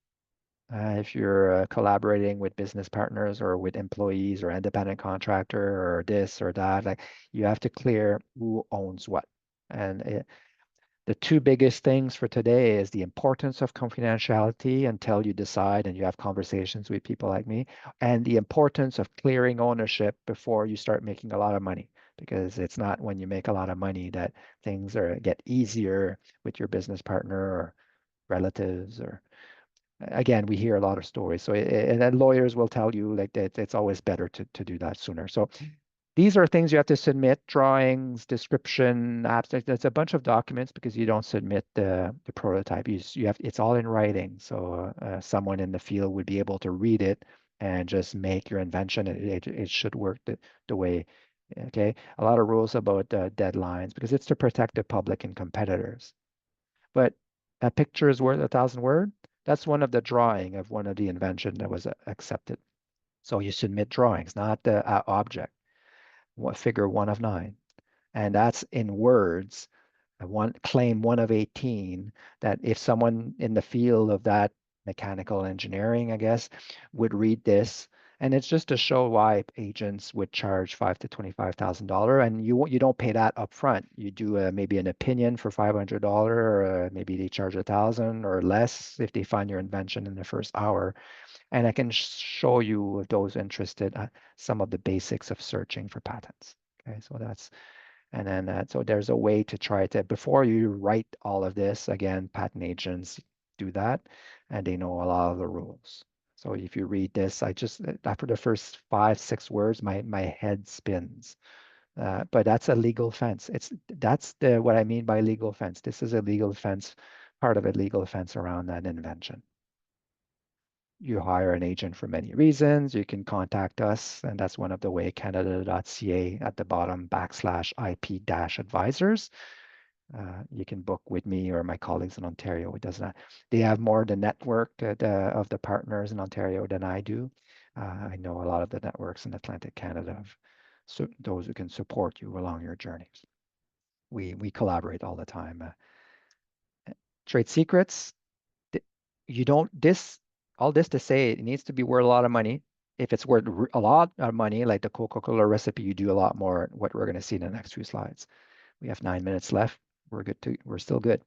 If you're collaborating with business partners or with employees or independent contractor or this or that, like, you have to clear who owns what. And the two biggest things for today is the importance of confidentiality until you decide and you have conversations with people like me, and the importance of clearing ownership before you start making a lot of money, because it's not when you make a lot of money that things get easier with your business partner or relatives. Or again, we hear a lot of stories. So and then lawyers will tell you like that it's always better to do that sooner. So these are things you have to submit: drawings, description, abstract. There's a bunch of documents because you don't submit the prototype. You have, it's all in writing. So someone in the field would be able to read it and just make your invention. It should work the way. Okay, a lot of rules about deadlines because it's to protect the public and competitors. But a picture is worth 1,000 words. That's one of the drawing of one of the invention that was accepted. So you submit drawings, not the object. Figure 1 of 9. And that's in words, claim 1 of 18, that if someone in the field of that mechanical engineering, I guess, would read this, and it's just to show why agents would charge $5,000 to $25,000, and you don't pay that up front. You do maybe an opinion for $500, or maybe they charge 1,000 or less if they find your invention in the first hour. And I can show you, those interested, some of the basics of searching for patents. Okay, so that's, and then so there's a way to try to, before you write all of this, again, patent agents do that, and they know a lot of the rules. So if you read this, after the first 5, 6 words, my head spins. But that's a legal fence. That's what I mean by legal fence. This is a legal fence, part of a legal fence around that invention. You hire an agent for many reasons. You can contact us, and that's one of the way, canada.ca at the bottom /IP-advisors. You can book with me or my colleagues in Ontario. It does not. They have more the network of the partners in Ontario than I do. I know a lot of the networks in Atlantic Canada, so those who can support you along your journeys. We collaborate all the time. Trade secrets. You don't all this to say it needs to be worth a lot of money. If it's worth a lot of money, like the Coca-Cola recipe, you do a lot more, what we're going to see in the next few slides. We have 9 minutes left. We're still good.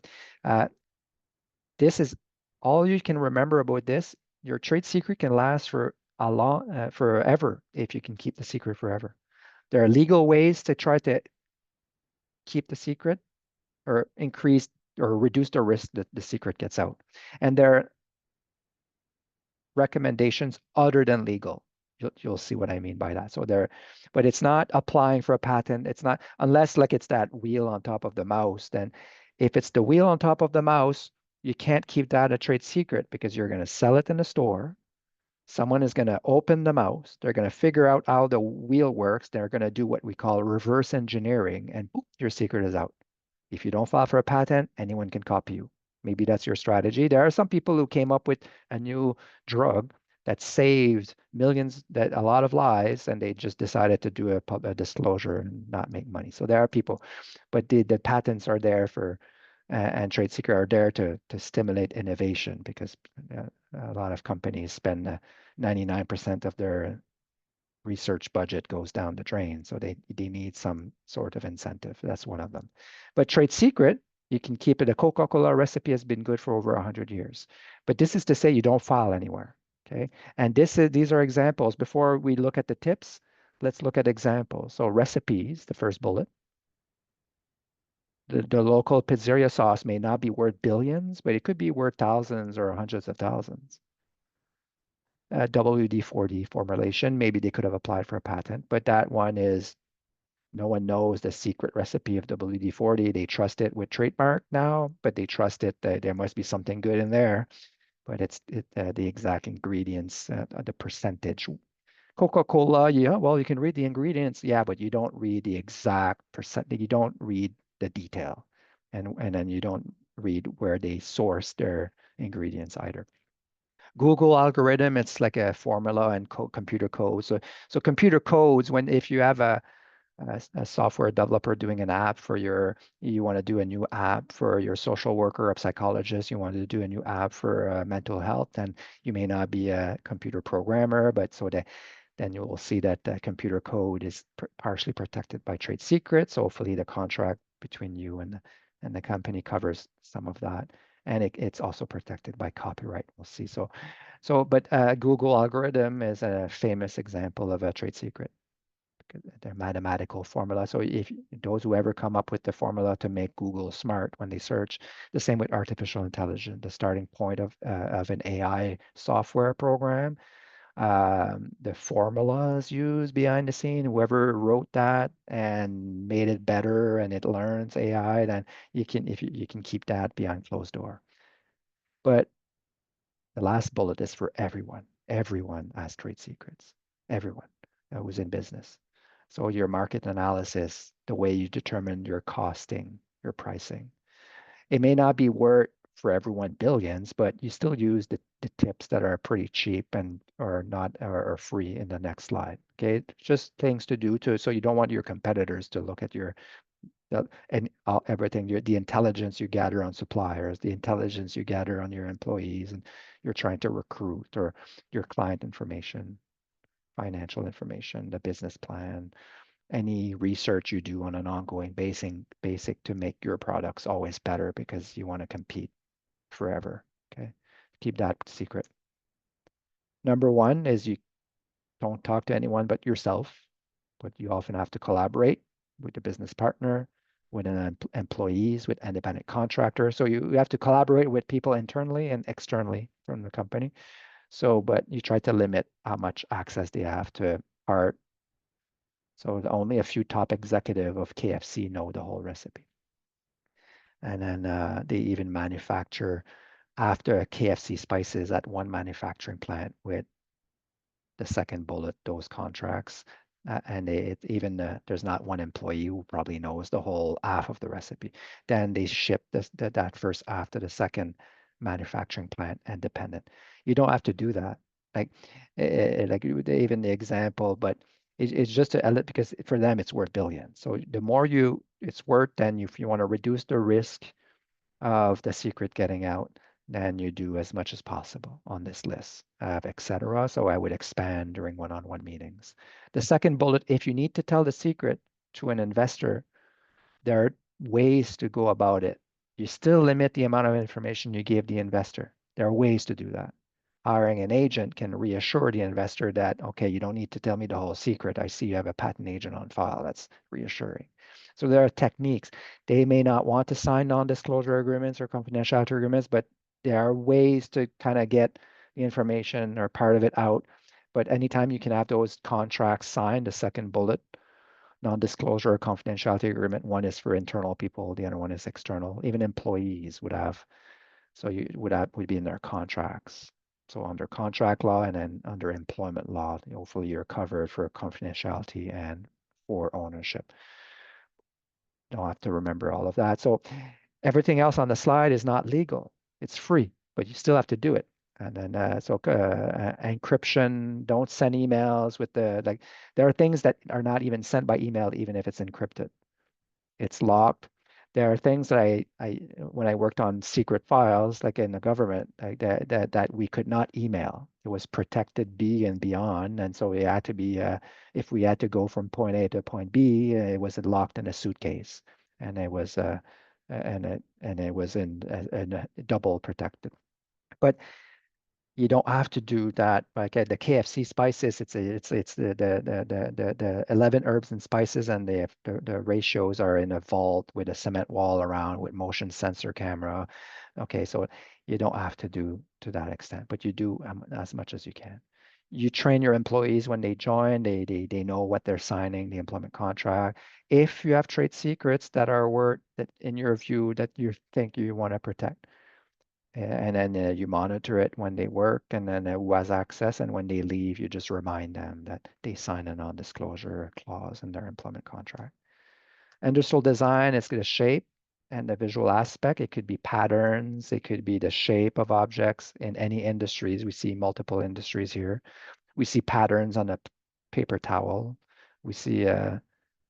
This is all you can remember about this. Your trade secret can last for forever if you can keep the secret forever. There are legal ways to try to keep the secret or increase or reduce the risk that the secret gets out. And there are recommendations other than legal. you'll see what I mean by that. So but it's not applying for a patent. It's not, unless like it's that wheel on top of the mouse. Then if it's the wheel on top of the mouse, you can't keep that a trade secret because you're going to sell it in the store. Someone is going to open the mouse. They're going to figure out how the wheel works. They're going to do what we call reverse engineering, and boop, your secret is out. If you don't file for a patent, anyone can copy you. Maybe that's your strategy. There are some people who came up with a new drug that saved millions, that a lot of lives, and they just decided to do a disclosure and not make money. So there are people, but the patents are there for, and trade secret are there to stimulate innovation, because a lot of companies spend 99% of their research budget goes down the drain. So they need some sort of incentive. That's one of them. But trade secret, you can keep it. A Coca-Cola recipe has been good for over 100 years. But this is to say you don't file anywhere. Okay. And these are examples. Before we look at the tips, let's look at examples. So recipes, the first bullet. The local pizzeria sauce may not be worth billions, but it could be worth thousands or hundreds of thousands. WD-40 formulation, maybe they could have applied for a patent, but that one is, no one knows the secret recipe of WD-40. They trust it with trademark now, but they trust it that there must be something good in there, but it's the exact ingredients, the percentage. Coca-Cola, yeah, well, you can read the ingredients, yeah, but you don't read the exact percent, you don't read the detail, and then you don't read where they source their ingredients either. Google algorithm, it's like a formula and computer code. So computer codes, if you have a software developer doing an app for you want to do a new app for your social worker or psychologist, you want to do a new app for mental health, then you may not be a computer programmer, but then you will see that the computer code is partially protected by trade secrets. So hopefully the contract between you and the company covers some of that. And it's also protected by copyright. We'll see. But Google algorithm is a famous example of a trade secret. Their mathematical formula. So if those who ever come up with the formula to make Google smart when they search, the same with artificial intelligence, the starting point of an AI software program, the formulas used behind the scene, whoever wrote that and made it better and it learns AI, then you can keep that behind closed door. But the last bullet is for everyone. Everyone has trade secrets. Everyone who's in business. So your market analysis, the way you determine your costing, your pricing, it may not be worth for everyone billions, but you still use the tips that are pretty cheap and or free in the next slide. Okay, just things to do so you don't want your competitors to look at everything, the intelligence you gather on suppliers, the intelligence you gather on your employees, and you're trying to recruit, or your client information, financial information, the business plan, any research you do on an ongoing basic to make your products always better because you want to compete forever. Okay, keep that secret. Number one is you don't talk to anyone but yourself, but you often have to collaborate with the business partner, with employees, with independent contractors. So you have to collaborate with people internally and externally from the company. But you try to limit how much access they have to art. So only a few top executive of KFC know the whole recipe. And then they even manufacture after KFC spices at one manufacturing plant with the second bullet, those contracts. And there's not one employee who probably knows the whole half of the recipe. Then they ship that first half to the second manufacturing plant independent. You don't have to do that. Like even the example, but it's just because for them it's worth billions. So the more it's worth, then if you want to reduce the risk of the secret getting out, then you do as much as possible on this list, etc. So I would expand during one-on-one meetings. The second bullet, if you need to tell the secret to an investor, there are ways to go about it. You still limit the amount of information you give the investor. There are ways to do that. Hiring an agent can reassure the investor that, okay, you don't need to tell me the whole secret. I see you have a patent agent on file. That's reassuring. So there are techniques. They may not want to sign non-disclosure agreements or confidentiality agreements, but there are ways to kind of get the information or part of it out But anytime you can have those contracts signed, the second bullet, non-disclosure or confidentiality agreement, one is for internal people, the other one is external. Even employees would have, so you would be in their contracts. So under contract law and then under employment law, hopefully you're covered for confidentiality and for ownership. Don't have to remember all of that. So everything else on the slide is not legal. It's free, but you still have to do it. And then encryption, don't send emails with like, there are things that are not even sent by email, even if it's encrypted. It's locked. There are things that when I worked on secret files, like in the government, like that we could not email. It was protected B and beyond, and so it had to be. If we had to go from point A to point B, it was locked in a suitcase, and it was and it was in double protected. But you don't have to do that. Like the KFC spices, it's the 11 herbs and spices, and the ratios are in a vault with a cement wall around with motion sensor camera. Okay, so you don't have to do to that extent, but you do as much as you can. You train your employees when they join, they know what they're signing, the employment contract. If you have trade secrets that are worth that in your view that you think you want to protect, and then you monitor it when they work, and then who has access, and when they leave, you just remind them that they sign a non-disclosure clause in their employment contract. Industrial design is the shape and the visual aspect. It could be patterns, it could be the shape of objects in any industries. We see multiple industries here. We see patterns on a paper towel. We see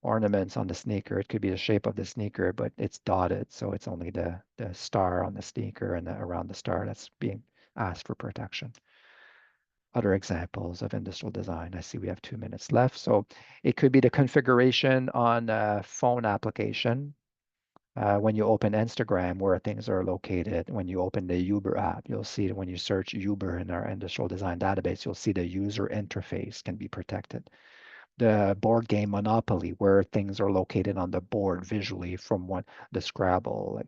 ornaments on the sneaker. It could be the shape of the sneaker, but it's dotted, so it's only the star on the sneaker and around the star that's being asked for protection. Other examples of industrial design. I see we have 2 minutes left. So it could be the configuration on a phone application. When you open Instagram, where things are located. When you open the Uber app, you'll see that when you search Uber in our industrial design database, you'll see the user interface can be protected. The board game Monopoly, where things are located on the board visually from the Scrabble,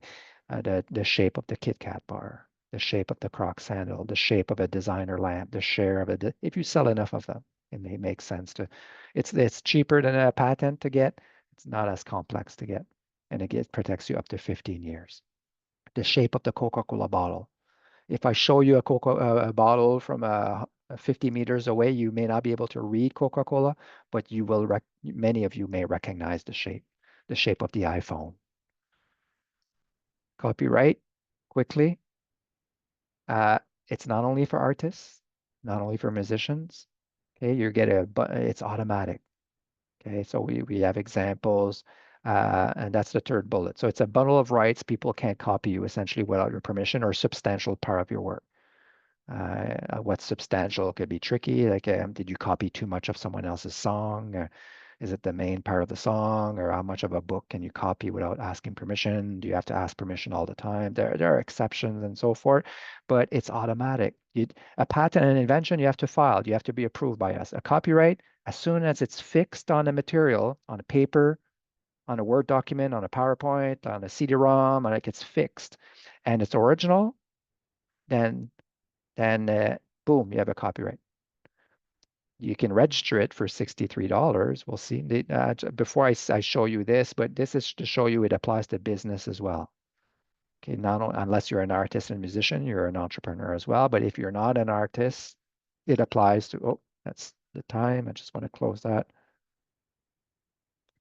like the shape of the Kit Kat bar, the shape of the Croc sandal, the shape of a designer lamp, the share of it. If you sell enough of them, it may make sense to. It's cheaper than a patent to get. It's not as complex to get, and it protects you up to 15 years. The shape of the Coca-Cola bottle. If I show you a bottle from 50 meters away, you may not be able to read Coca-Cola, but you will. Many of you may recognize the shape of the iPhone. Copyright, quickly. It's not only for artists, not only for musicians. Okay, you get it's automatic. Okay, so we have examples, and that's the third bullet. So it's a bundle of rights. People can't copy you essentially without your permission or substantial part of your work. What's substantial could be tricky, like did you copy too much of someone else's song? Is it the main part of the song, or how much of a book can you copy without asking permission? Do you have to ask permission all the time? There are exceptions and so forth, but it's automatic. A patent and invention, you have to file. You have to be approved by us. A copyright, as soon as it's fixed on a material, on a paper, on a Word document, on a PowerPoint, on a CD-ROM, and it gets fixed, and it's original, then boom, you have a copyright. You can register it for $63. We'll see. Before I show you this, but this is to show you it applies to business as well. Okay, not unless you're an artist and musician, you're an entrepreneur as well. But if you're not an artist, it applies to, oh, that's the time. I just want to close that.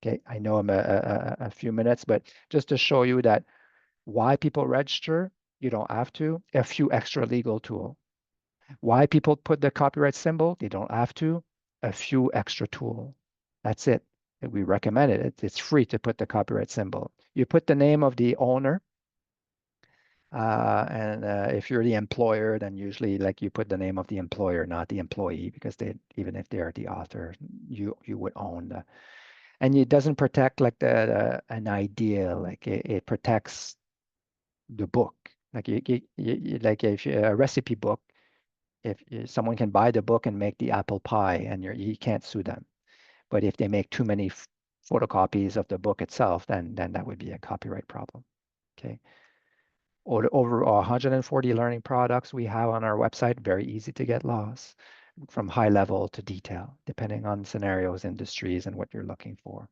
Okay, I know I'm a few minutes, but just to show you that why people register, you don't have to. A few extra legal tools. Why people put the copyright symbol? They don't have to. A few extra tool. That's it. We recommend it. It's free to put the copyright symbol. You put the name of the owner. And if you're the employer, then usually like you put the name of the employer, not the employee, because even if they are the author, you would own the. And it doesn't protect like an idea, like it protects the book. Like like if a recipe book, if someone can buy the book and make the apple pie, and you can't sue them. But if they make too many photocopies of the book itself, then that would be a copyright problem. Okay. Over 140 learning products we have on our website. Very easy to get lost. from high level to detail, depending on scenarios, industries, and what you're looking for.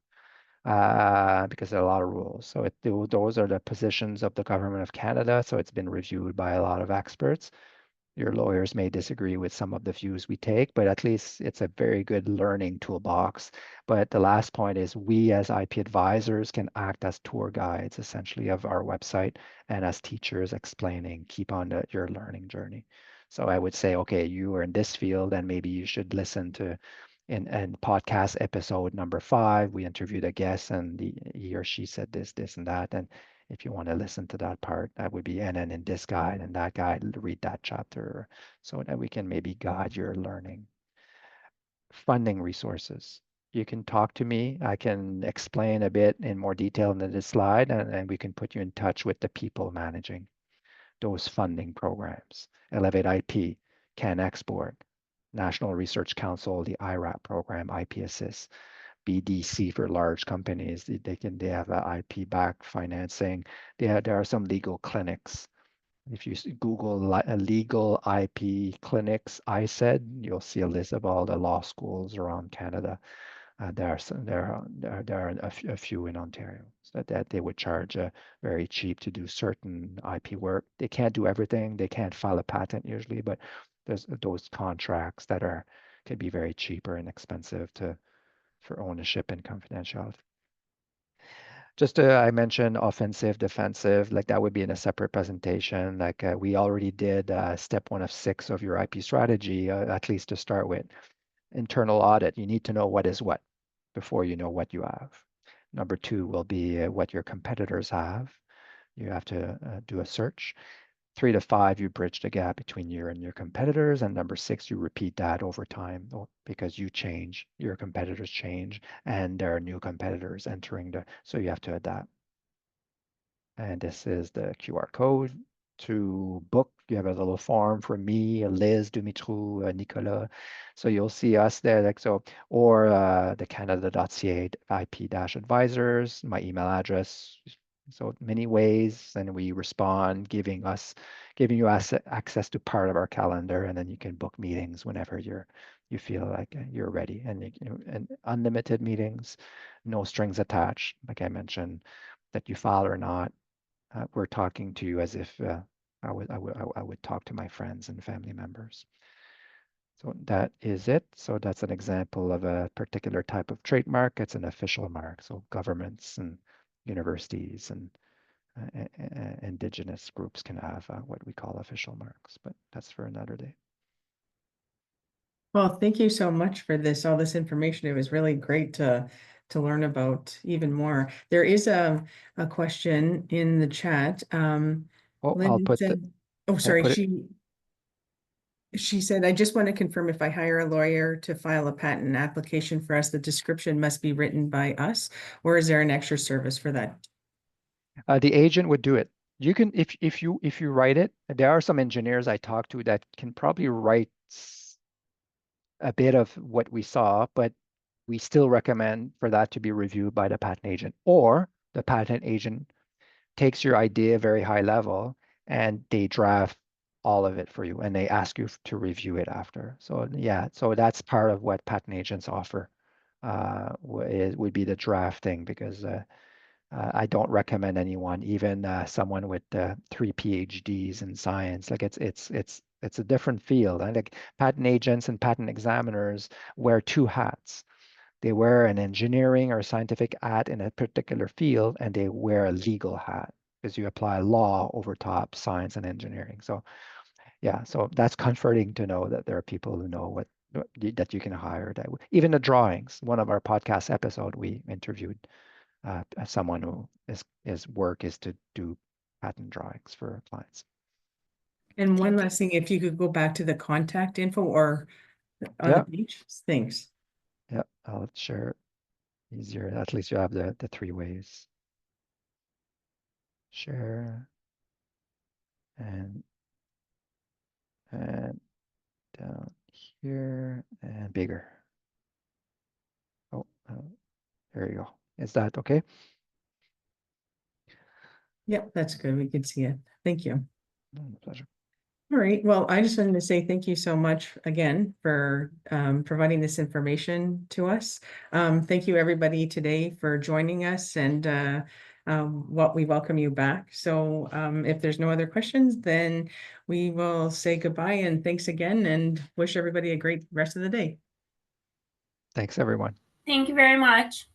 Because there are a lot of rules. So those are the positions of the Government of Canada. So it's been reviewed by a lot of experts. Your lawyers may disagree with some of the views we take, but at least it's a very good learning toolbox. But the last point is we as IP advisors can act as tour guides essentially of our website and as teachers explaining, keep on your learning journey. So I would say, okay, you are in this field and maybe you should listen to in podcast episode number 5, we interviewed a guest and he or she said this, and that. And if you want to listen to that part, that would be, and then in this guide and that guide, read that chapter so that we can maybe guide your learning. Funding resources. You can talk to me. I can explain a bit in more detail in this slide, and we can put you in touch with the people managing those funding programs. Elevate IP, CanExport, National Research Council, the IRAP program, IP Assist. BDC for large companies. They have a IP backed financing. There are some legal clinics. If you Google legal IP clinics, I said you'll see a list of all the law schools around Canada. There are a few in Ontario, so that they would charge very cheap to do certain IP work. They can't do everything. They can't file a patent usually, but there's those contracts that can be very cheap or inexpensive for ownership and confidentiality. Just I mentioned offensive, defensive, like that would be in a separate presentation. Like we already did step 1 of 6 of your IP strategy, at least to start with. Internal audit, you need to know what is what before you know what you have. Number 2 will be what your competitors have. You have to do a search. 3 to 5, you bridge the gap between you and your competitors. And number 6, you repeat that over time because you change, your competitors change, and there are new competitors entering so you have to adapt. And this is the QR code to book. You have a little form for me, Liz, Dumitru, Nicolas. So you'll see us there, like so, or the Canada.ca IP-advisors, my email address. So many ways, and we respond, giving you access to part of our calendar, and then you can book meetings whenever you feel like you're ready, and unlimited meetings, no strings attached, like I mentioned, that you file or not. We're talking to you as if I would talk to my friends and family members. So that is it. So that's an example of a particular type of trademark. It's an official mark. So governments and universities and indigenous groups can have what we call official marks, but that's for another day. Well, thank you so much for all this information. It was really great to learn about even more. There is a question in the chat. Oh, Lynn I'll put said, I'll sorry, put it. she said, I just want to confirm if I hire a lawyer to file a patent application for us, the description must be written by us, or is there an extra service for that? The agent would do it. You can, if you write it, there are some engineers I talk to that can probably write a bit of what we saw, but we still recommend for that to be reviewed by the patent agent, or the patent agent takes your idea very high level and they draft all of it for you and they ask you to review it after. So yeah, so that's part of what patent agents offer would be the drafting, because I don't recommend anyone, even someone with 3 PhDs in science. Like it's a different field. I think patent agents and patent examiners wear 2 hats. They wear an engineering or scientific hat in a particular field, and they wear a legal hat because you apply law over top science and engineering. So yeah, so that's comforting to know that there are people who know that you can hire. Even the drawings. One of our podcast episode, we interviewed someone who his work is to do patent drawings for clients. And one last thing, if you could go back to the contact info or on the page, thanks. Yeah, I'll share it easier. At least you have the 3 ways. Share and down here and bigger. Oh, there you go. Is that okay? Yep, that's good. We can see it. Thank you. Pleasure. All right, well, I just wanted to say thank you so much again for providing this information to us. Thank you, everybody, today for joining us, and we welcome you back. So if there's no other questions, then we will say goodbye and thanks again, and wish everybody a great rest of the day. Thanks, everyone. Thank you very much.